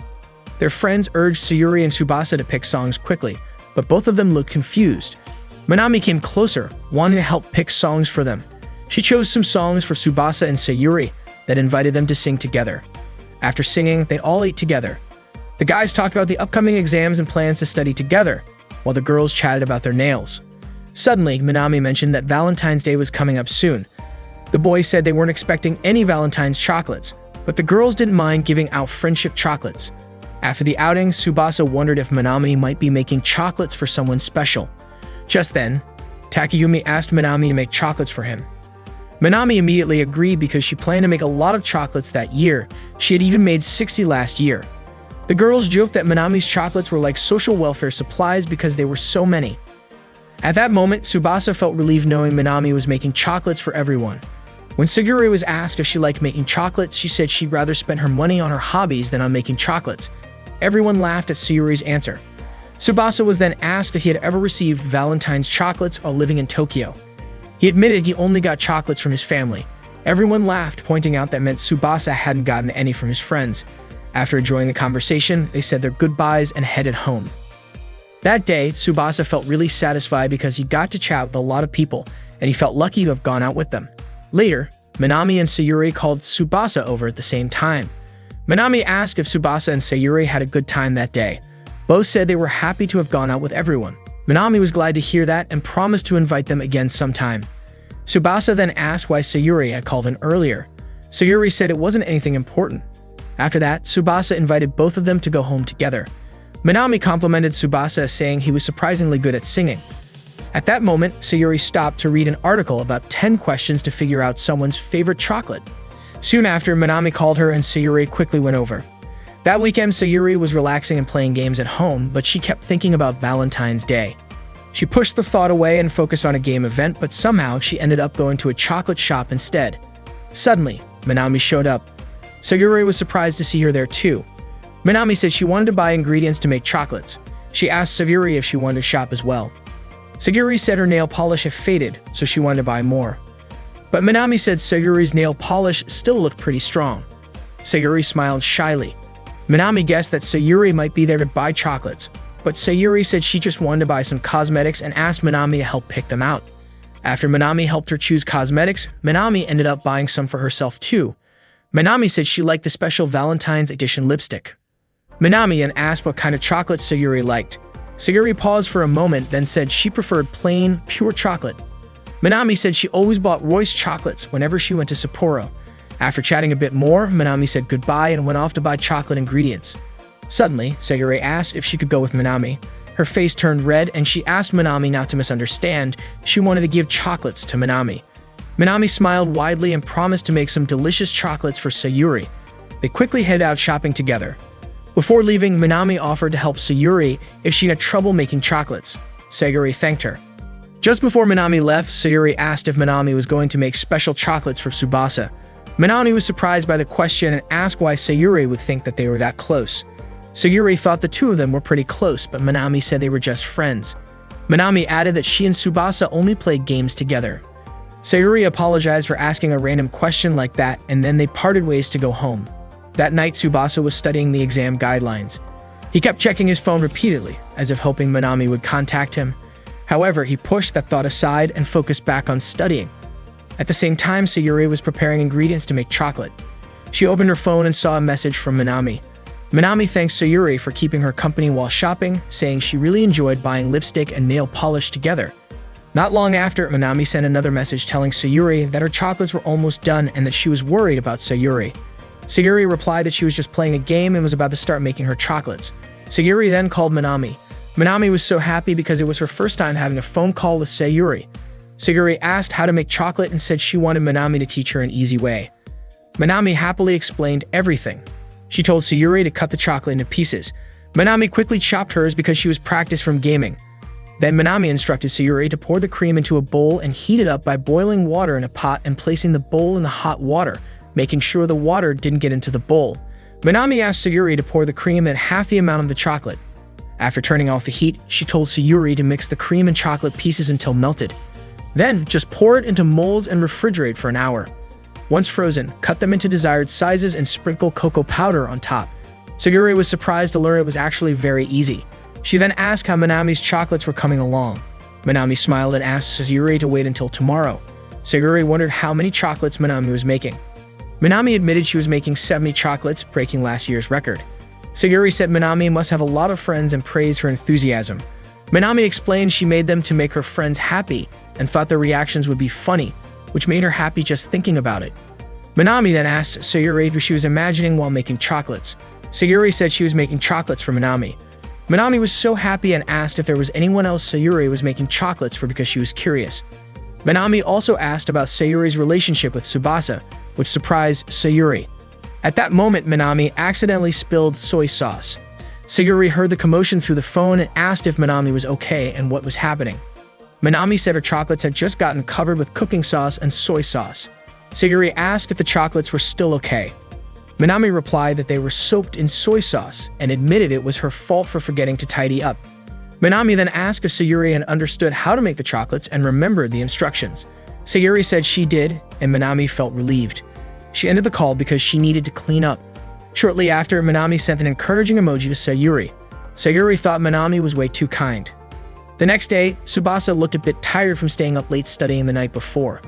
A: Their friends urged Sayuri and Tsubasa to pick songs quickly, but both of them looked confused. Minami came closer, wanting to help pick songs for them. She chose some songs for Tsubasa and Sayuri that invited them to sing together. After singing, they all ate together. The guys talked about the upcoming exams and plans to study together, while the girls chatted about their nails. Suddenly, Minami mentioned that Valentine's Day was coming up soon. The boys said they weren't expecting any Valentine's chocolates, but the girls didn't mind giving out friendship chocolates. After the outing, Tsubasa wondered if Minami might be making chocolates for someone special. Just then, Takayumi asked Minami to make chocolates for him. Minami immediately agreed because she planned to make a lot of chocolates that year. She had even made 60 last year. The girls joked that Minami's chocolates were like social welfare supplies because there were so many. At that moment, Tsubasa felt relieved knowing Minami was making chocolates for everyone. When Sayuri was asked if she liked making chocolates, she said she'd rather spend her money on her hobbies than on making chocolates. Everyone laughed at Sayuri's answer. Tsubasa was then asked if he had ever received Valentine's chocolates while living in Tokyo. He admitted he only got chocolates from his family. Everyone laughed, pointing out that meant Tsubasa hadn't gotten any from his friends. After enjoying the conversation, they said their goodbyes and headed home. That day, Tsubasa felt really satisfied because he got to chat with a lot of people, and he felt lucky to have gone out with them. Later, Minami and Sayuri called Tsubasa over at the same time. Minami asked if Tsubasa and Sayuri had a good time that day. Both said they were happy to have gone out with everyone. Minami was glad to hear that and promised to invite them again sometime. Tsubasa then asked why Sayuri had called in earlier. Sayuri said it wasn't anything important. After that, Tsubasa invited both of them to go home together. Minami complimented Tsubasa, saying he was surprisingly good at singing. At that moment, Sayuri stopped to read an article about 10 questions to figure out someone's favorite chocolate. Soon after, Minami called her and Sayuri quickly went over. That weekend, Sayuri was relaxing and playing games at home, but she kept thinking about Valentine's Day. She pushed the thought away and focused on a game event, but somehow she ended up going to a chocolate shop instead. Suddenly, Minami showed up. Sayuri was surprised to see her there too. Minami said she wanted to buy ingredients to make chocolates. She asked Sayuri if she wanted to shop as well. Sayuri said her nail polish had faded, so she wanted to buy more. But Minami said Sayuri's nail polish still looked pretty strong. Sayuri smiled shyly. Minami guessed that Sayuri might be there to buy chocolates, but Sayuri said she just wanted to buy some cosmetics and asked Minami to help pick them out. After Minami helped her choose cosmetics, Minami ended up buying some for herself too. Minami said she liked the special Valentine's edition lipstick. Minami then asked what kind of chocolate Sayuri liked. Sayuri paused for a moment, then said she preferred plain, pure chocolate. Minami said she always bought Royce chocolates whenever she went to Sapporo. After chatting a bit more, Minami said goodbye and went off to buy chocolate ingredients. Suddenly, Sayuri asked if she could go with Minami. Her face turned red and she asked Minami not to misunderstand. She wanted to give chocolates to Minami. Minami smiled widely and promised to make some delicious chocolates for Sayuri. They quickly headed out shopping together. Before leaving, Minami offered to help Sayuri if she had trouble making chocolates. Sayuri thanked her. Just before Minami left, Sayuri asked if Minami was going to make special chocolates for Tsubasa. Minami was surprised by the question and asked why Sayuri would think that they were that close. Sayuri thought the two of them were pretty close, but Minami said they were just friends. Minami added that she and Tsubasa only played games together. Sayuri apologized for asking a random question like that, and then they parted ways to go home. That night, Tsubasa was studying the exam guidelines. He kept checking his phone repeatedly, as if hoping Minami would contact him. However, he pushed that thought aside and focused back on studying. At the same time, Sayuri was preparing ingredients to make chocolate. She opened her phone and saw a message from Minami. Minami thanks Sayuri for keeping her company while shopping, saying she really enjoyed buying lipstick and nail polish together. Not long after, Minami sent another message telling Sayuri that her chocolates were almost done and that she was worried about Sayuri. Sayuri replied that she was just playing a game and was about to start making her chocolates. Sayuri then called Minami. Minami was so happy because it was her first time having a phone call with Sayuri. Sayuri asked how to make chocolate and said she wanted Minami to teach her an easy way. Minami happily explained everything. She told Sayuri to cut the chocolate into pieces. Minami quickly chopped hers because she was practiced from gaming. Then Minami instructed Sayuri to pour the cream into a bowl and heat it up by boiling water in a pot and placing the bowl in the hot water, making sure the water didn't get into the bowl. Minami asked Sayuri to pour the cream in half the amount of the chocolate. After turning off the heat, she told Sayuri to mix the cream and chocolate pieces until melted. Then, just pour it into molds and refrigerate for an hour. Once frozen, cut them into desired sizes and sprinkle cocoa powder on top. Sayuri was surprised to learn it was actually very easy. She then asked how Minami's chocolates were coming along. Minami smiled and asked Sayuri to wait until tomorrow. Sayuri wondered how many chocolates Minami was making. Minami admitted she was making 70 chocolates, breaking last year's record. Sayuri said Minami must have a lot of friends and praised her enthusiasm. Minami explained she made them to make her friends happy and thought their reactions would be funny, which made her happy just thinking about it. Minami then asked Sayuri what she was imagining while making chocolates. Sayuri said she was making chocolates for Minami. Minami was so happy and asked if there was anyone else Sayuri was making chocolates for because she was curious. Minami also asked about Sayuri's relationship with Tsubasa, which surprised Sayuri. At that moment, Minami accidentally spilled soy sauce. Sayuri heard the commotion through the phone and asked if Minami was okay and what was happening. Minami said her chocolates had just gotten covered with cooking sauce and soy sauce. Sayuri asked if the chocolates were still okay. Minami replied that they were soaked in soy sauce and admitted it was her fault for forgetting to tidy up. Minami then asked if Sayuri had understood how to make the chocolates and remembered the instructions. Sayuri said she did, and Minami felt relieved. She ended the call because she needed to clean up. Shortly after, Minami sent an encouraging emoji to Sayuri. Sayuri thought Minami was way too kind. The next day, Tsubasa looked a bit tired from staying up late studying the night before.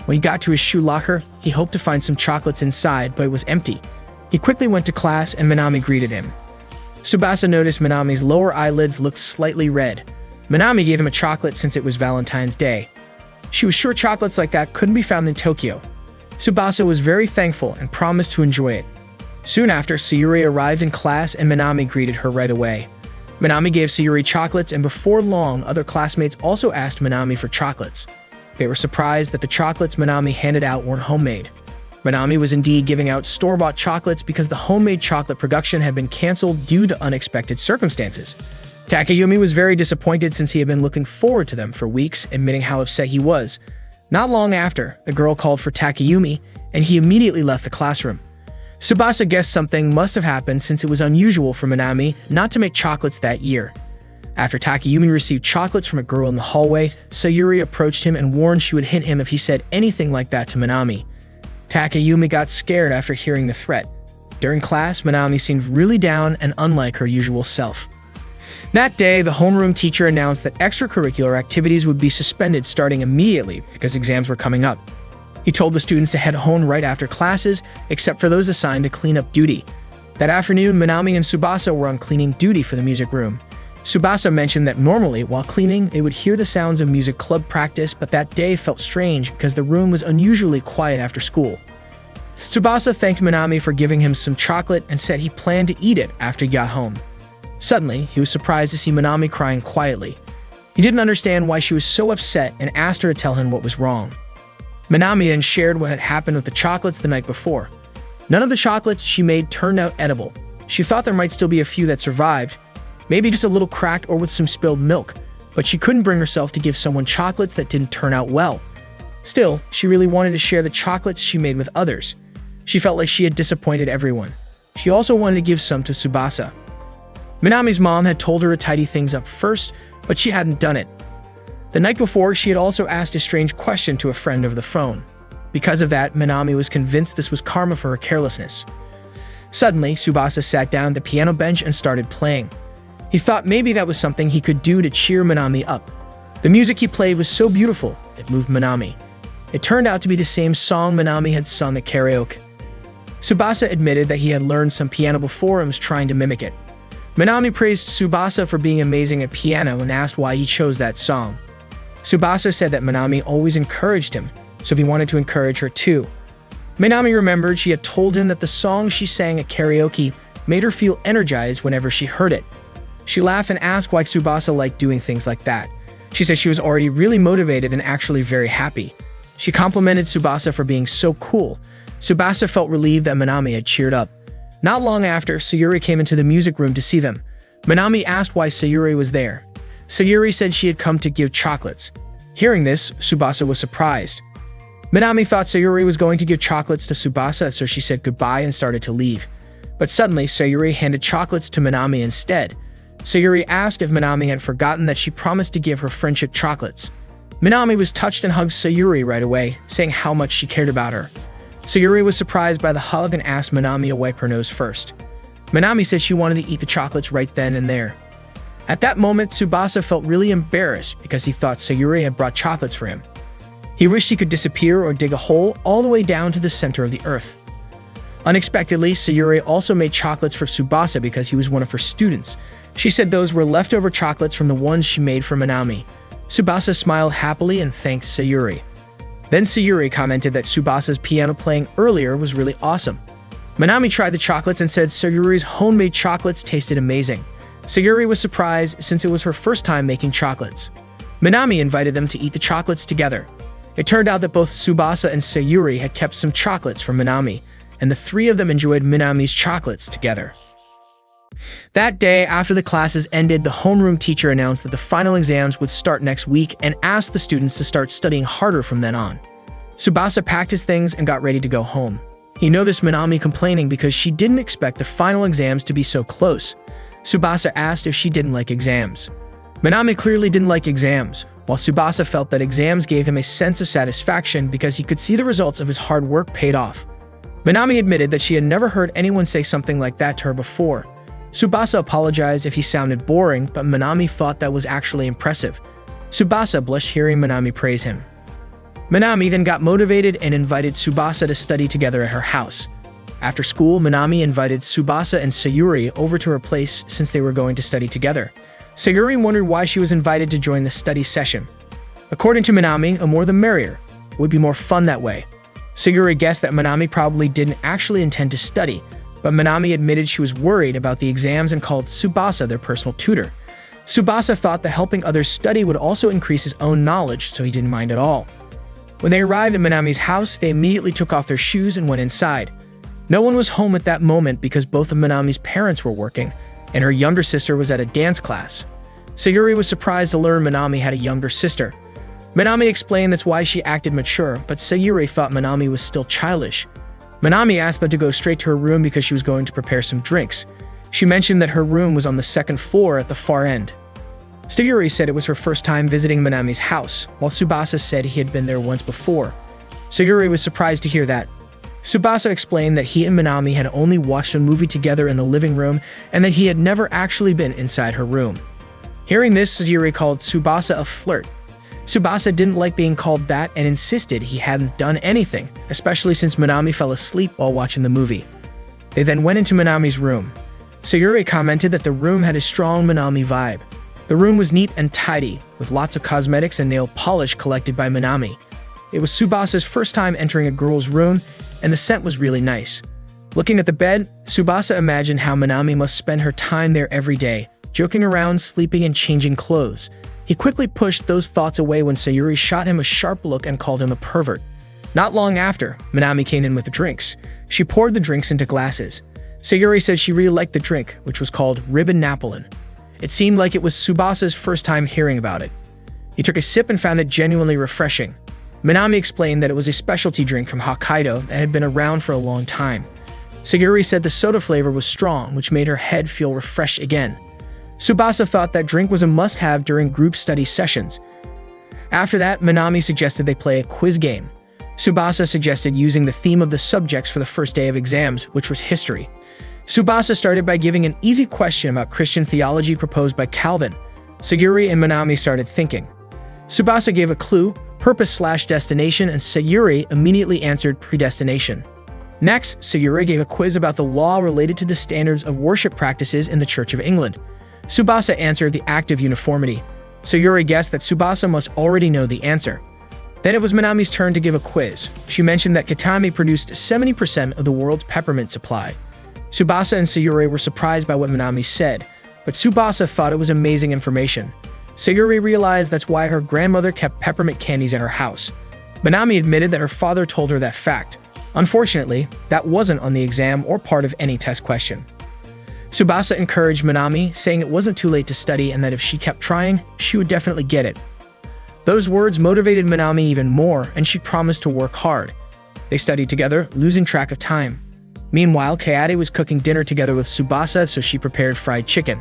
A: When he got to his shoe locker, he hoped to find some chocolates inside, but it was empty. He quickly went to class and Minami greeted him. Tsubasa noticed Minami's lower eyelids looked slightly red. Minami gave him a chocolate since it was Valentine's Day. She was sure chocolates like that couldn't be found in Tokyo. Tsubasa was very thankful and promised to enjoy it. Soon after, Sayuri arrived in class and Minami greeted her right away. Minami gave Sayuri chocolates, and before long, other classmates also asked Minami for chocolates. They were surprised that the chocolates Minami handed out weren't homemade. Minami was indeed giving out store-bought chocolates because the homemade chocolate production had been canceled due to unexpected circumstances. Takayumi was very disappointed since he had been looking forward to them for weeks, admitting how upset he was. Not long after, the girl called for Takayumi, and he immediately left the classroom. Tsubasa guessed something must have happened since it was unusual for Minami not to make chocolates that year. After Takayumi received chocolates from a girl in the hallway, Sayuri approached him and warned she would hit him if he said anything like that to Minami. Takayumi got scared after hearing the threat. During class, Minami seemed really down and unlike her usual self. That day, the homeroom teacher announced that extracurricular activities would be suspended starting immediately because exams were coming up. He told the students to head home right after classes, except for those assigned to cleanup duty. That afternoon, Minami and Tsubasa were on cleaning duty for the music room. Tsubasa mentioned that normally, while cleaning, they would hear the sounds of music club practice, but that day felt strange because the room was unusually quiet after school. Tsubasa thanked Minami for giving him some chocolate and said he planned to eat it after he got home. Suddenly, he was surprised to see Minami crying quietly. He didn't understand why she was so upset and asked her to tell him what was wrong. Minami then shared what had happened with the chocolates the night before. None of the chocolates she made turned out edible. She thought there might still be a few that survived, maybe just a little cracked or with some spilled milk, but she couldn't bring herself to give someone chocolates that didn't turn out well. Still, she really wanted to share the chocolates she made with others. She felt like she had disappointed everyone. She also wanted to give some to Tsubasa. Minami's mom had told her to tidy things up first, but she hadn't done it. The night before, she had also asked a strange question to a friend over the phone. Because of that, Minami was convinced this was karma for her carelessness. Suddenly, Tsubasa sat down at the piano bench and started playing. He thought maybe that was something he could do to cheer Minami up. The music he played was so beautiful, it moved Minami. It turned out to be the same song Minami had sung at karaoke. Tsubasa admitted that he had learned some piano before and was trying to mimic it. Minami praised Tsubasa for being amazing at piano and asked why he chose that song. Tsubasa said that Minami always encouraged him, so he wanted to encourage her too. Minami remembered she had told him that the song she sang at karaoke made her feel energized whenever she heard it. She laughed and asked why Tsubasa liked doing things like that. She said she was already really motivated and actually very happy. She complimented Tsubasa for being so cool. Tsubasa felt relieved that Minami had cheered up. Not long after, Sayuri came into the music room to see them. Minami asked why Sayuri was there. Sayuri said she had come to give chocolates. Hearing this, Tsubasa was surprised. Minami thought Sayuri was going to give chocolates to Tsubasa, so she said goodbye and started to leave. But suddenly, Sayuri handed chocolates to Minami instead. Sayuri asked if Minami had forgotten that she promised to give her friendship chocolates. Minami was touched and hugged Sayuri right away, saying how much she cared about her. Sayuri was surprised by the hug and asked Minami to wipe her nose first. Minami said she wanted to eat the chocolates right then and there. At that moment, Tsubasa felt really embarrassed because he thought Sayuri had brought chocolates for him. He wished he could disappear or dig a hole all the way down to the center of the earth. Unexpectedly, Sayuri also made chocolates for Tsubasa because he was one of her students. She said those were leftover chocolates from the ones she made for Minami. Tsubasa smiled happily and thanked Sayuri. Then Sayuri commented that Tsubasa's piano playing earlier was really awesome. Minami tried the chocolates and said Sayuri's homemade chocolates tasted amazing. Sayuri was surprised since it was her first time making chocolates. Minami invited them to eat the chocolates together. It turned out that both Tsubasa and Sayuri had kept some chocolates from Minami, and the three of them enjoyed Minami's chocolates together. That day, after the classes ended, the homeroom teacher announced that the final exams would start next week and asked the students to start studying harder from then on. Tsubasa packed his things and got ready to go home. He noticed Minami complaining because she didn't expect the final exams to be so close. Tsubasa asked if she didn't like exams. Minami clearly didn't like exams, while Tsubasa felt that exams gave him a sense of satisfaction because he could see the results of his hard work paid off. Minami admitted that she had never heard anyone say something like that to her before. Tsubasa apologized if he sounded boring, but Minami thought that was actually impressive. Tsubasa blushed hearing Minami praise him. Minami then got motivated and invited Tsubasa to study together at her house. After school, Minami invited Tsubasa and Sayuri over to her place since they were going to study together. Sayuri wondered why she was invited to join the study session. According to Minami, the more the merrier. It would be more fun that way. Sayuri guessed that Minami probably didn't actually intend to study, but Minami admitted she was worried about the exams and called Tsubasa their personal tutor. Tsubasa thought that helping others study would also increase his own knowledge, so he didn't mind at all. When they arrived at Minami's house, they immediately took off their shoes and went inside. No one was home at that moment because both of Minami's parents were working, and her younger sister was at a dance class. Sayuri was surprised to learn Minami had a younger sister. Minami explained that's why she acted mature, but Sayuri thought Minami was still childish. Minami asked them to go straight to her room because she was going to prepare some drinks. She mentioned that her room was on the second floor at the far end. Sayuri said it was her first time visiting Minami's house, while Tsubasa said he had been there once before. Sayuri was surprised to hear that. Tsubasa explained that he and Minami had only watched a movie together in the living room and that he had never actually been inside her room. Hearing this, Sayuri called Tsubasa a flirt. Tsubasa didn't like being called that and insisted he hadn't done anything, especially since Minami fell asleep while watching the movie. They then went into Minami's room. Sayuri commented that the room had a strong Minami vibe. The room was neat and tidy, with lots of cosmetics and nail polish collected by Minami. It was Tsubasa's first time entering a girl's room, and the scent was really nice. Looking at the bed, Tsubasa imagined how Minami must spend her time there every day, joking around, sleeping, and changing clothes. He quickly pushed those thoughts away when Sayuri shot him a sharp look and called him a pervert. Not long after, Minami came in with the drinks. She poured the drinks into glasses. Sayuri said she really liked the drink, which was called Ribbon Napoleon. It seemed like it was Tsubasa's first time hearing about it. He took a sip and found it genuinely refreshing. Minami explained that it was a specialty drink from Hokkaido that had been around for a long time. Sayuri said the soda flavor was strong, which made her head feel refreshed again. Tsubasa thought that drink was a must-have during group study sessions. After that, Minami suggested they play a quiz game. Tsubasa suggested using the theme of the subjects for the first day of exams, which was history. Tsubasa started by giving an easy question about Christian theology proposed by Calvin. Sayuri and Minami started thinking. Tsubasa gave a clue, purpose/destination, and Sayuri immediately answered predestination. Next, Sayuri gave a quiz about the law related to the standards of worship practices in the Church of England. Tsubasa answered the act of uniformity. Sayuri guessed that Tsubasa must already know the answer. Then it was Minami's turn to give a quiz. She mentioned that Kitami produced 70% of the world's peppermint supply. Tsubasa and Sayuri were surprised by what Minami said, but Tsubasa thought it was amazing information. Sayuri realized that's why her grandmother kept peppermint candies at her house. Minami admitted that her father told her that fact. Unfortunately, that wasn't on the exam or part of any test question. Tsubasa encouraged Minami, saying it wasn't too late to study and that if she kept trying, she would definitely get it. Those words motivated Minami even more, and she promised to work hard. They studied together, losing track of time. Meanwhile, Kaede was cooking dinner together with Tsubasa, so she prepared fried chicken.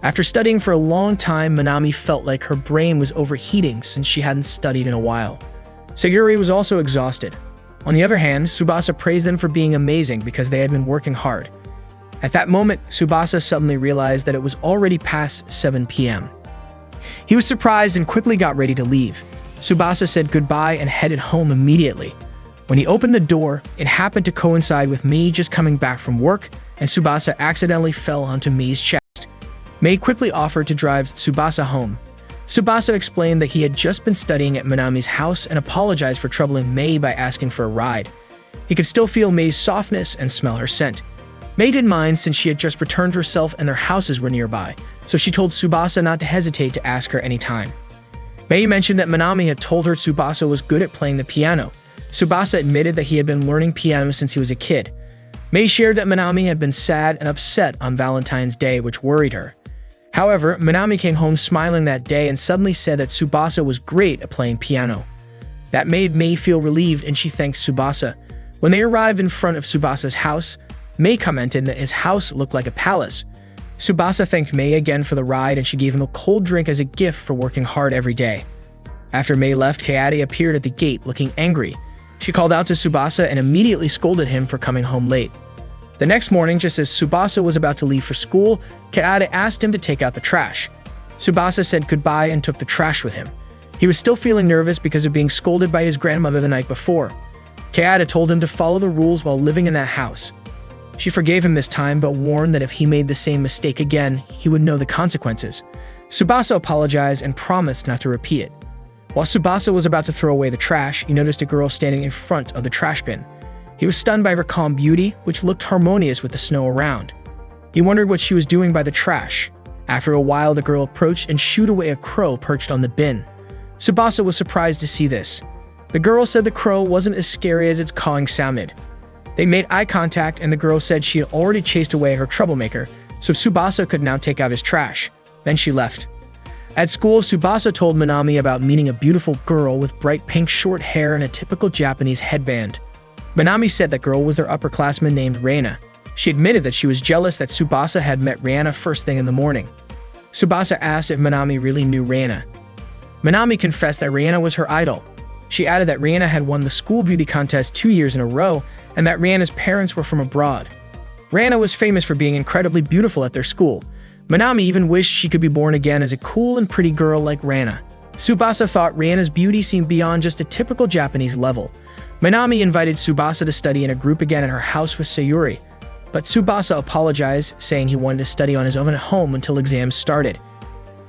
A: After studying for a long time, Minami felt like her brain was overheating since she hadn't studied in a while. Sayuri was also exhausted. On the other hand, Tsubasa praised them for being amazing because they had been working hard. At that moment, Tsubasa suddenly realized that it was already past 7 p.m. He was surprised and quickly got ready to leave. Tsubasa said goodbye and headed home immediately. When he opened the door, it happened to coincide with Mei just coming back from work, and Tsubasa accidentally fell onto Mei's chest. Mei quickly offered to drive Tsubasa home. Tsubasa explained that he had just been studying at Minami's house and apologized for troubling Mei by asking for a ride. He could still feel Mei's softness and smell her scent. Mei didn't mind since she had just returned herself and their houses were nearby, so she told Tsubasa not to hesitate to ask her anytime. Mei mentioned that Minami had told her Tsubasa was good at playing the piano. Tsubasa admitted that he had been learning piano since he was a kid. Mei shared that Minami had been sad and upset on Valentine's Day, which worried her. However, Minami came home smiling that day and suddenly said that Tsubasa was great at playing piano. That made Mei feel relieved and she thanked Tsubasa. When they arrived in front of Tsubasa's house, Mei commented that his house looked like a palace. Tsubasa thanked Mei again for the ride and she gave him a cold drink as a gift for working hard every day. After Mei left, Kaede appeared at the gate looking angry. She called out to Tsubasa and immediately scolded him for coming home late. The next morning, just as Tsubasa was about to leave for school, Kaede asked him to take out the trash. Tsubasa said goodbye and took the trash with him. He was still feeling nervous because of being scolded by his grandmother the night before. Kaede told him to follow the rules while living in that house. She forgave him this time, but warned that if he made the same mistake again, he would know the consequences. Tsubasa apologized and promised not to repeat it. While Tsubasa was about to throw away the trash, he noticed a girl standing in front of the trash bin. He was stunned by her calm beauty, which looked harmonious with the snow around. He wondered what she was doing by the trash. After a while, the girl approached and shooed away a crow perched on the bin. Tsubasa was surprised to see this. The girl said the crow wasn't as scary as its cawing sounded. They made eye contact and the girl said she had already chased away her troublemaker, so Tsubasa could now take out his trash. Then she left. At school, Tsubasa told Minami about meeting a beautiful girl with bright pink short hair and a typical Japanese headband. Minami said that girl was their upperclassman named Reina. She admitted that she was jealous that Tsubasa had met Reina first thing in the morning. Tsubasa asked if Minami really knew Reina. Minami confessed that Reina was her idol. She added that Reina had won the school beauty contest 2 years in a row and that Reina's parents were from abroad. Reina was famous for being incredibly beautiful at their school. Minami even wished she could be born again as a cool and pretty girl like Reina. Tsubasa thought Reina's beauty seemed beyond just a typical Japanese level. Minami invited Tsubasa to study in a group again at her house with Sayuri, but Tsubasa apologized, saying he wanted to study on his own at home until exams started.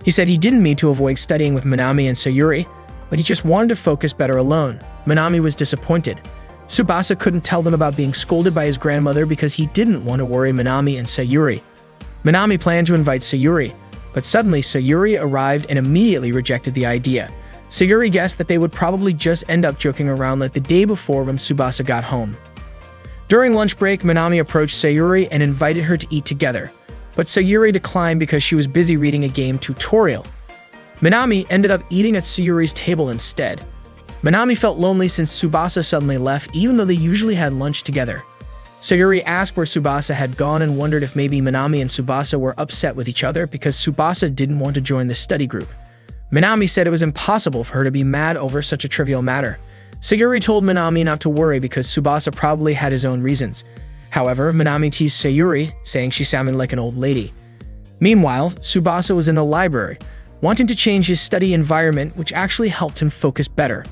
A: He said he didn't mean to avoid studying with Minami and Sayuri, but he just wanted to focus better alone. Minami was disappointed. Tsubasa couldn't tell them about being scolded by his grandmother because he didn't want to worry Minami and Sayuri. Minami planned to invite Sayuri, but suddenly Sayuri arrived and immediately rejected the idea. Sayuri guessed that they would probably just end up joking around like the day before when Tsubasa got home. During lunch break, Minami approached Sayuri and invited her to eat together, but Sayuri declined because she was busy reading a game tutorial. Minami ended up eating at Sayuri's table instead. Minami felt lonely since Tsubasa suddenly left, even though they usually had lunch together. Sayuri asked where Tsubasa had gone and wondered if maybe Minami and Tsubasa were upset with each other because Tsubasa didn't want to join the study group. Minami said it was impossible for her to be mad over such a trivial matter. Sayuri told Minami not to worry because Tsubasa probably had his own reasons. However, Minami teased Sayuri, saying she sounded like an old lady. Meanwhile, Tsubasa was in the library, wanting to change his study environment, which actually helped him focus better.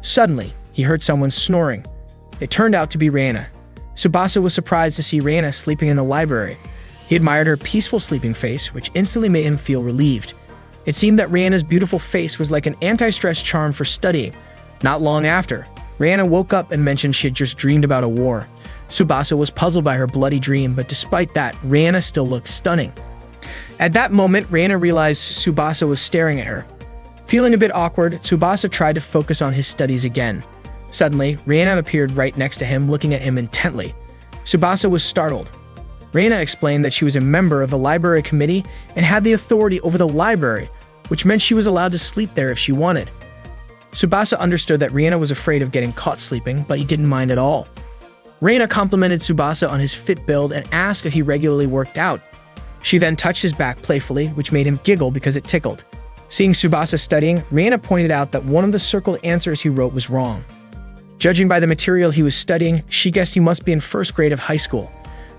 A: Suddenly, he heard someone snoring. It turned out to be Reina. Tsubasa was surprised to see Reina sleeping in the library. He admired her peaceful sleeping face, which instantly made him feel relieved. It seemed that Reina's beautiful face was like an anti-stress charm for studying. Not long after, Reina woke up and mentioned she had just dreamed about a war. Tsubasa was puzzled by her bloody dream, but despite that, Reina still looked stunning. At that moment, Reina realized Tsubasa was staring at her. Feeling a bit awkward, Tsubasa tried to focus on his studies again. Suddenly, Reina appeared right next to him, looking at him intently. Tsubasa was startled. Reina explained that she was a member of the library committee and had the authority over the library, which meant she was allowed to sleep there if she wanted. Tsubasa understood that Reina was afraid of getting caught sleeping, but he didn't mind at all. Reina complimented Tsubasa on his fit build and asked if he regularly worked out. She then touched his back playfully, which made him giggle because it tickled. Seeing Tsubasa studying, Reina pointed out that one of the circled answers he wrote was wrong. Judging by the material he was studying, she guessed he must be in first grade of high school.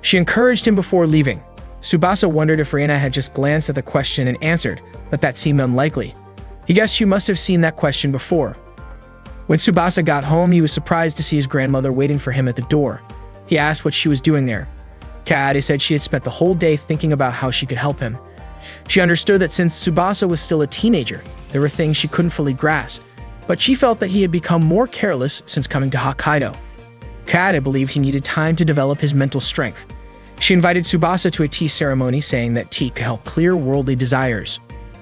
A: She encouraged him before leaving. Tsubasa wondered if Reina had just glanced at the question and answered, but that seemed unlikely. He guessed she must have seen that question before. When Tsubasa got home, he was surprised to see his grandmother waiting for him at the door. He asked what she was doing there. Kaede said she had spent the whole day thinking about how she could help him. She understood that since Tsubasa was still a teenager, there were things she couldn't fully grasp, but she felt that he had become more careless since coming to Hokkaido. Kaede believed he needed time to develop his mental strength. She invited Tsubasa to a tea ceremony, saying that tea could help clear worldly desires.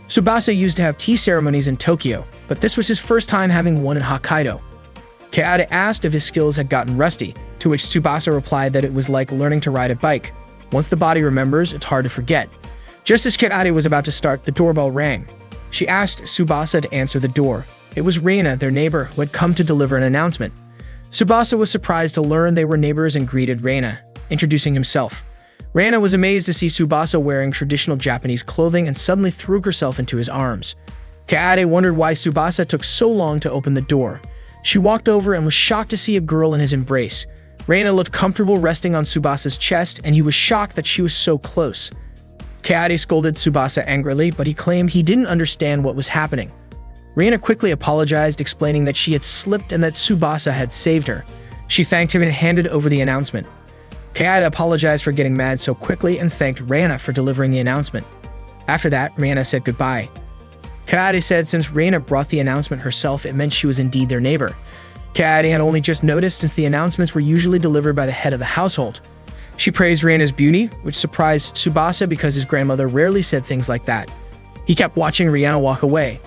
A: Tsubasa used to have tea ceremonies in Tokyo, but this was his first time having one in Hokkaido. Kaede asked if his skills had gotten rusty, to which Tsubasa replied that it was like learning to ride a bike. Once the body remembers, it's hard to forget. Just as Kaede was about to start, the doorbell rang. She asked Tsubasa to answer the door. It was Reina, their neighbor, who had come to deliver an announcement. Tsubasa was surprised to learn they were neighbors and greeted Reina, introducing himself. Reina was amazed to see Tsubasa wearing traditional Japanese clothing and suddenly threw herself into his arms. Kaede wondered why Tsubasa took so long to open the door. She walked over and was shocked to see a girl in his embrace. Reina looked comfortable resting on Tsubasa's chest, and he was shocked that she was so close. Kaede scolded Tsubasa angrily, but he claimed he didn't understand what was happening. Reina quickly apologized, explaining that she had slipped and that Tsubasa had saved her. She thanked him and handed over the announcement. Kaede apologized for getting mad so quickly and thanked Reina for delivering the announcement. After that, Reina said goodbye. Kaede said since Reina brought the announcement herself, it meant she was indeed their neighbor. Kaede had only just noticed since the announcements were usually delivered by the head of the household. She praised Reina's beauty, which surprised Tsubasa because his grandmother rarely said things like that. He kept watching Reina walk away.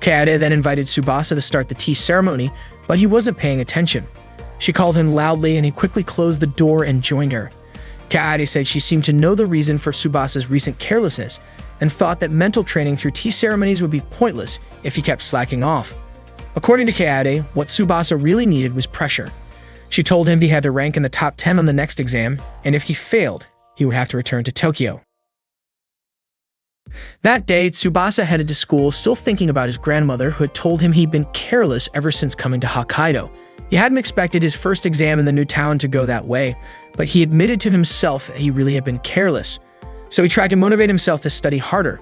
A: Kaede then invited Tsubasa to start the tea ceremony, but he wasn't paying attention. She called him loudly and he quickly closed the door and joined her. Kaede said she seemed to know the reason for Tsubasa's recent carelessness and thought that mental training through tea ceremonies would be pointless if he kept slacking off. According to Kaede, what Tsubasa really needed was pressure. She told him he had to rank in the top 10 on the next exam, and if he failed, he would have to return to Tokyo. That day, Tsubasa headed to school, still thinking about his grandmother, who had told him he'd been careless ever since coming to Hokkaido. He hadn't expected his first exam in the new town to go that way, but he admitted to himself that he really had been careless. So he tried to motivate himself to study harder.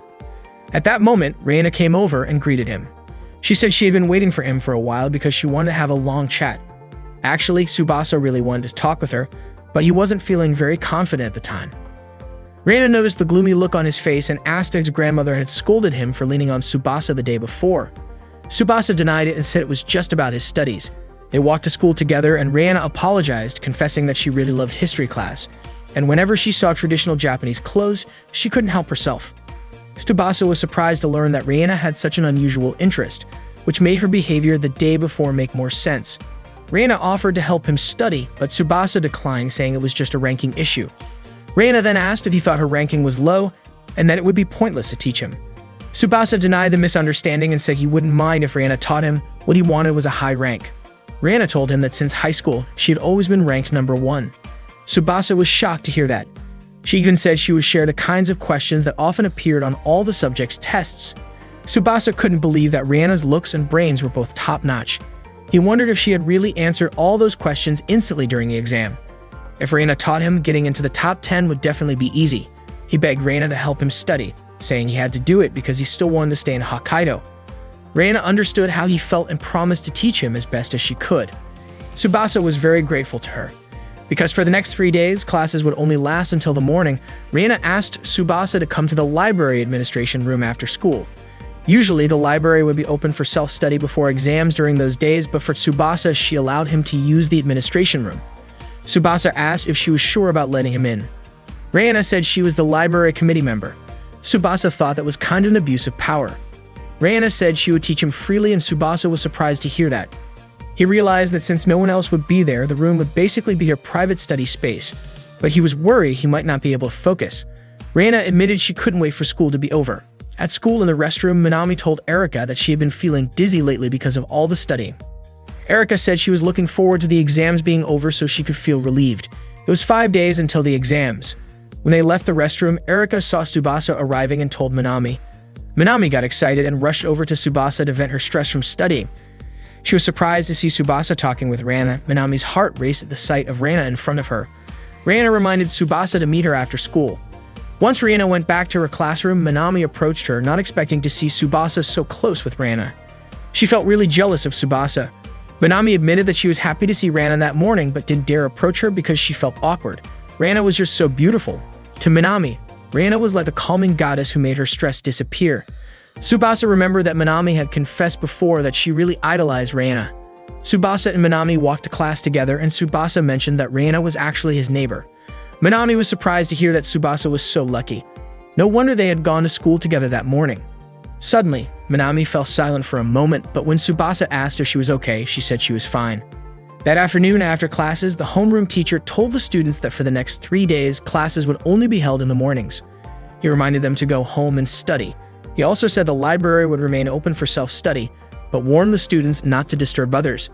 A: At that moment, Reina came over and greeted him. She said she had been waiting for him for a while because she wanted to have a long chat. Actually, Tsubasa really wanted to talk with her, but he wasn't feeling very confident at the time. Reina noticed the gloomy look on his face and asked if his grandmother had scolded him for leaning on Tsubasa the day before. Tsubasa denied it and said it was just about his studies. They walked to school together and Reina apologized, confessing that she really loved history class, and whenever she saw traditional Japanese clothes, she couldn't help herself. Tsubasa was surprised to learn that Reina had such an unusual interest, which made her behavior the day before make more sense. Reina offered to help him study, but Tsubasa declined, saying it was just a ranking issue. Reina then asked if he thought her ranking was low and that it would be pointless to teach him. Tsubasa denied the misunderstanding and said he wouldn't mind if Reina taught him. What he wanted was a high rank. Reina told him that since high school, she had always been ranked number 1. Tsubasa was shocked to hear that. She even said she would share the kinds of questions that often appeared on all the subjects' tests. Tsubasa couldn't believe that Rihanna's looks and brains were both top-notch. He wondered if she had really answered all those questions instantly during the exam. If Rihanna taught him, getting into the top 10 would definitely be easy. He begged Rihanna to help him study, saying he had to do it because he still wanted to stay in Hokkaido. Rihanna understood how he felt and promised to teach him as best as she could. Tsubasa was very grateful to her. Because for the next 3 days, classes would only last until the morning, Rihanna asked Tsubasa to come to the library administration room after school. Usually, the library would be open for self-study before exams during those days, but for Tsubasa, she allowed him to use the administration room. Tsubasa asked if she was sure about letting him in. Rihanna said she was the library committee member. Tsubasa thought that was kind of an abuse of power. Rihanna said she would teach him freely, and Tsubasa was surprised to hear that. He realized that since no one else would be there, the room would basically be her private study space, but he was worried he might not be able to focus. Rihanna admitted she couldn't wait for school to be over. At school in the restroom, Minami told Erika that she had been feeling dizzy lately because of all the studying. Erika said she was looking forward to the exams being over so she could feel relieved. It was 5 days until the exams. When they left the restroom, Erika saw Tsubasa arriving and told Minami. Minami got excited and rushed over to Tsubasa to vent her stress from studying. She was surprised to see Tsubasa talking with Rihanna. Minami's heart raced at the sight of Rihanna in front of her. Rihanna reminded Tsubasa to meet her after school. Once Rihanna went back to her classroom, Minami approached her, not expecting to see Tsubasa so close with Rihanna. She felt really jealous of Tsubasa. Minami admitted that she was happy to see Rihanna that morning, but didn't dare approach her because she felt awkward. Rihanna was just so beautiful. To Minami, Rihanna was like a calming goddess who made her stress disappear. Tsubasa remembered that Minami had confessed before that she really idolized Rihanna. Tsubasa and Minami walked to class together, and Tsubasa mentioned that Rihanna was actually his neighbor. Minami was surprised to hear that Tsubasa was so lucky. No wonder they had gone to school together that morning. Suddenly, Minami fell silent for a moment, but when Tsubasa asked if she was okay, she said she was fine. That afternoon after classes, the homeroom teacher told the students that for the next 3 days, classes would only be held in the mornings. He reminded them to go home and study. He also said the library would remain open for self-study, but warned the students not to disturb others.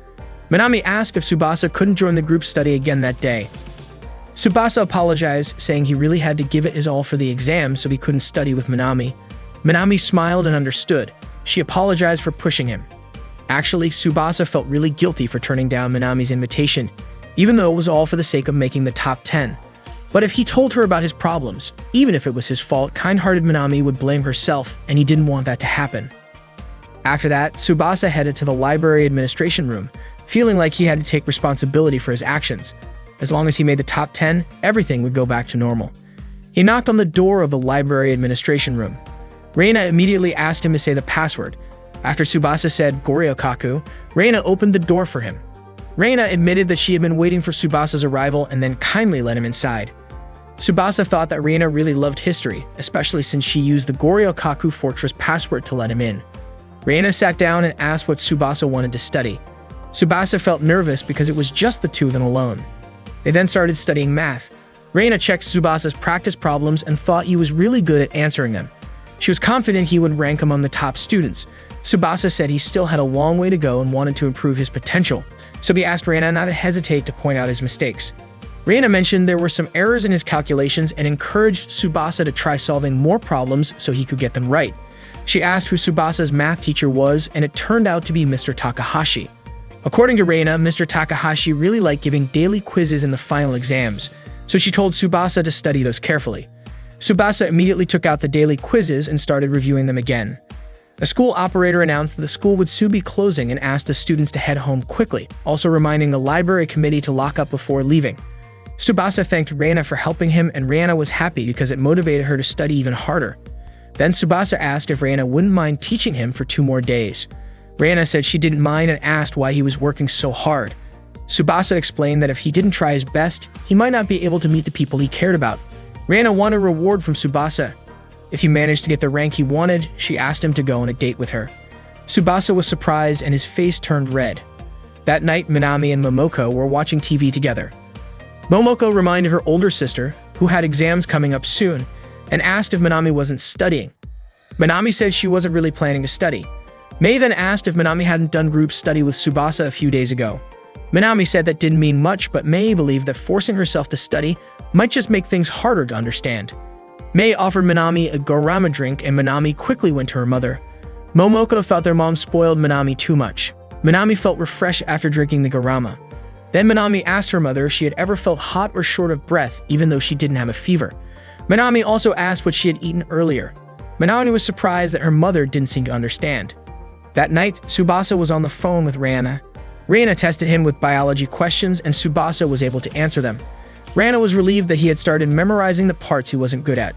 A: Minami asked if Tsubasa couldn't join the group study again that day. Tsubasa apologized, saying he really had to give it his all for the exam so he couldn't study with Minami. Minami smiled and understood. She apologized for pushing him. Actually, Tsubasa felt really guilty for turning down Minami's invitation, even though it was all for the sake of making the top 10. But if he told her about his problems, even if it was his fault, kind-hearted Minami would blame herself, and he didn't want that to happen. After that, Tsubasa headed to the library administration room, feeling like he had to take responsibility for his actions. As long as he made the top 10, everything would go back to normal. He knocked on the door of the library administration room. Reina immediately asked him to say the password. After Tsubasa said Goryokaku, Reina opened the door for him. Reina admitted that she had been waiting for Tsubasa's arrival and then kindly let him inside. Tsubasa thought that Reina really loved history, especially since she used the Goryokaku Fortress password to let him in. Reina sat down and asked what Tsubasa wanted to study. Tsubasa felt nervous because it was just the two of them alone. They then started studying math. Reina checked Tsubasa's practice problems and thought he was really good at answering them. She was confident he would rank among the top students. Tsubasa said he still had a long way to go and wanted to improve his potential, so he asked Reina not to hesitate to point out his mistakes. Reina mentioned there were some errors in his calculations and encouraged Tsubasa to try solving more problems so he could get them right. She asked who Tsubasa's math teacher was, and it turned out to be Mr. Takahashi. According to Reina, Mr. Takahashi really liked giving daily quizzes in the final exams, so she told Tsubasa to study those carefully. Tsubasa immediately took out the daily quizzes and started reviewing them again. A school operator announced that the school would soon be closing and asked the students to head home quickly, also reminding the library committee to lock up before leaving. Tsubasa thanked Reina for helping him, and Reina was happy because it motivated her to study even harder. Then Tsubasa asked if Reina wouldn't mind teaching him for 2 more days. Reina said she didn't mind and asked why he was working so hard. Tsubasa explained that if he didn't try his best, he might not be able to meet the people he cared about. Reina wanted a reward from Tsubasa. If he managed to get the rank he wanted, she asked him to go on a date with her. Tsubasa was surprised and his face turned red. That night, Minami and Momoko were watching TV together. Momoko reminded her older sister, who had exams coming up soon, and asked if Minami wasn't studying. Minami said she wasn't really planning to study. Mei then asked if Minami hadn't done group study with Tsubasa a few days ago. Minami said that didn't mean much, but Mei believed that forcing herself to study might just make things harder to understand. Mei offered Minami a Gorama drink, and Minami quickly went to her mother. Momoko thought their mom spoiled Minami too much. Minami felt refreshed after drinking the garama. Then Minami asked her mother if she had ever felt hot or short of breath even though she didn't have a fever. Minami also asked what she had eaten earlier. Minami was surprised that her mother didn't seem to understand. That night, Tsubasa was on the phone with Rana. Rana tested him with biology questions and Tsubasa was able to answer them. Rana was relieved that he had started memorizing the parts he wasn't good at.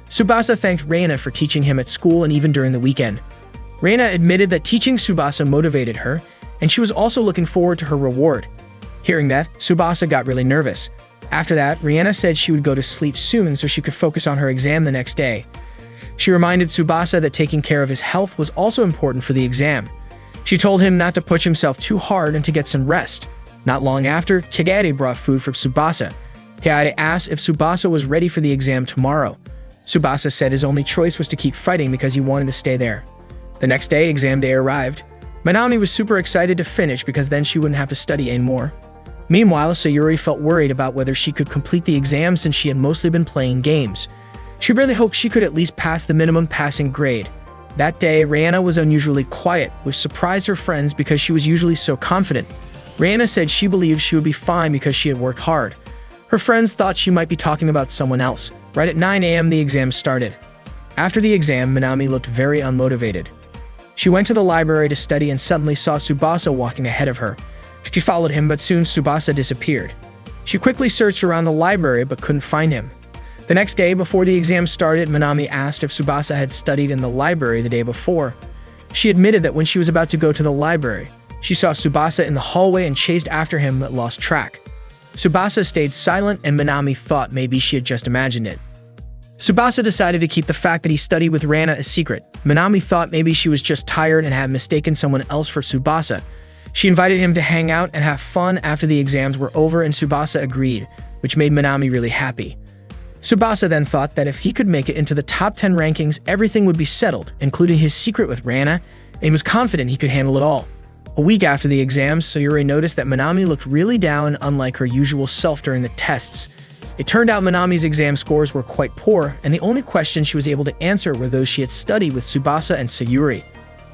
A: Tsubasa thanked Rana for teaching him at school and even during the weekend. Rana admitted that teaching Tsubasa motivated her, and she was also looking forward to her reward. Hearing that, Tsubasa got really nervous. After that, Rihanna said she would go to sleep soon so she could focus on her exam the next day. She reminded Tsubasa that taking care of his health was also important for the exam. She told him not to push himself too hard and to get some rest. Not long after, Kagade brought food for Tsubasa. Kagade asked if Tsubasa was ready for the exam tomorrow. Tsubasa said his only choice was to keep fighting because he wanted to stay there. The next day, exam day arrived. Minami was super excited to finish because then she wouldn't have to study anymore. Meanwhile, Sayuri felt worried about whether she could complete the exam since she had mostly been playing games. She really hoped she could at least pass the minimum passing grade. That day, Rihanna was unusually quiet, which surprised her friends because she was usually so confident. Rihanna said she believed she would be fine because she had worked hard. Her friends thought she might be talking about someone else. Right at 9 a.m., the exam started. After the exam, Minami looked very unmotivated. She went to the library to study and suddenly saw Tsubasa walking ahead of her. She followed him, but soon Tsubasa disappeared. She quickly searched around the library but couldn't find him. The next day, before the exam started, Minami asked if Tsubasa had studied in the library the day before. She admitted that when she was about to go to the library, she saw Tsubasa in the hallway and chased after him but lost track. Tsubasa stayed silent and Minami thought maybe she had just imagined it. Tsubasa decided to keep the fact that he studied with Rana a secret. Minami thought maybe she was just tired and had mistaken someone else for Tsubasa. She invited him to hang out and have fun after the exams were over and Tsubasa agreed, which made Minami really happy. Tsubasa then thought that if he could make it into the top 10 rankings, everything would be settled, including his secret with Rana, and he was confident he could handle it all. A week after the exams, Sayuri noticed that Minami looked really down, unlike her usual self during the tests. It turned out Minami's exam scores were quite poor, and the only questions she was able to answer were those she had studied with Tsubasa and Sayuri.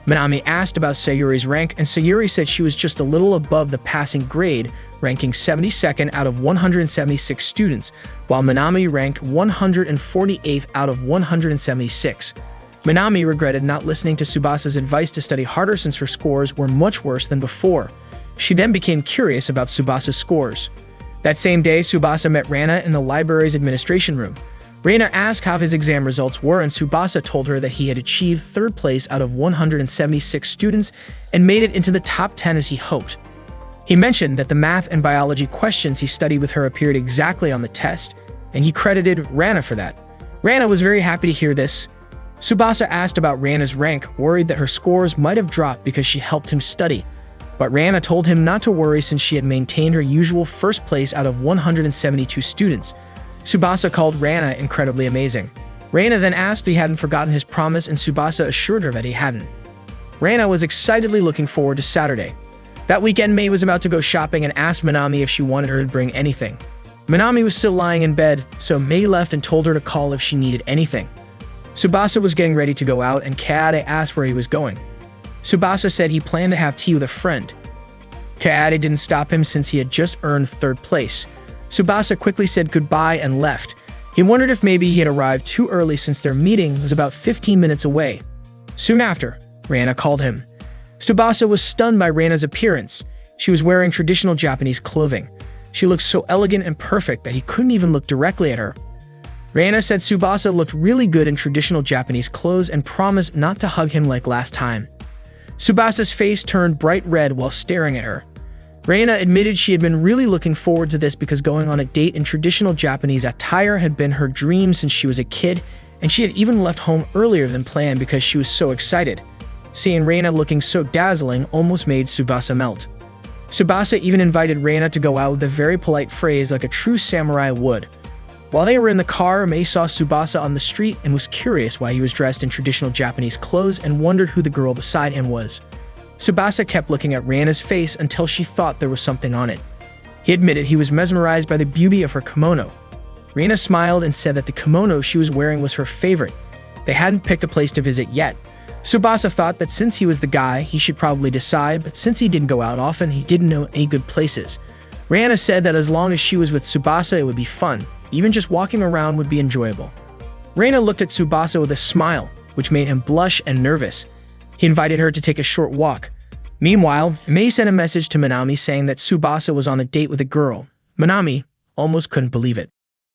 A: Minami asked about Sayuri's rank, and Sayuri said she was just a little above the passing grade, ranking 72nd out of 176 students, while Minami ranked 148th out of 176. Minami regretted not listening to Tsubasa's advice to study harder since her scores were much worse than before. She then became curious about Tsubasa's scores. That same day, Tsubasa met Rana in the library's administration room. Rana asked how his exam results were, and Tsubasa told her that he had achieved 3rd place out of 176 students and made it into the top 10 as he hoped. He mentioned that the math and biology questions he studied with her appeared exactly on the test, and he credited Rana for that. Rana was very happy to hear this. Tsubasa asked about Rana's rank, worried that her scores might have dropped because she helped him study. But Rana told him not to worry since she had maintained her usual 1st place out of 172 students. Tsubasa called Rana incredibly amazing. Rana then asked if he hadn't forgotten his promise and Tsubasa assured her that he hadn't. Rana was excitedly looking forward to Saturday. That weekend, Mei was about to go shopping and asked Minami if she wanted her to bring anything. Minami was still lying in bed, so Mei left and told her to call if she needed anything. Tsubasa was getting ready to go out and Kaede asked where he was going. Tsubasa said he planned to have tea with a friend. Kaede didn't stop him since he had just earned 3rd place. Tsubasa quickly said goodbye and left. He wondered if maybe he had arrived too early since their meeting was about 15 minutes away. Soon after, Rana called him. Tsubasa was stunned by Rana's appearance. She was wearing traditional Japanese clothing. She looked so elegant and perfect that he couldn't even look directly at her. Rana said Tsubasa looked really good in traditional Japanese clothes and promised not to hug him like last time. Tsubasa's face turned bright red while staring at her. Rana admitted she had been really looking forward to this because going on a date in traditional Japanese attire had been her dream since she was a kid, and she had even left home earlier than planned because she was so excited. Seeing Rana looking so dazzling almost made Tsubasa melt. Tsubasa even invited Rana to go out with a very polite phrase like a true samurai would. While they were in the car, Mei saw Tsubasa on the street and was curious why he was dressed in traditional Japanese clothes and wondered who the girl beside him was. Tsubasa kept looking at Rana's face until she thought there was something on it. He admitted he was mesmerized by the beauty of her kimono. Rana smiled and said that the kimono she was wearing was her favorite. They hadn't picked a place to visit yet, Tsubasa thought that since he was the guy, he should probably decide, but since he didn't go out often, he didn't know any good places. Rihanna said that as long as she was with Tsubasa, it would be fun. Even just walking around would be enjoyable. Reina looked at Tsubasa with a smile, which made him blush and nervous. He invited her to take a short walk. Meanwhile, Mei sent a message to Minami saying that Tsubasa was on a date with a girl. Minami almost couldn't believe it.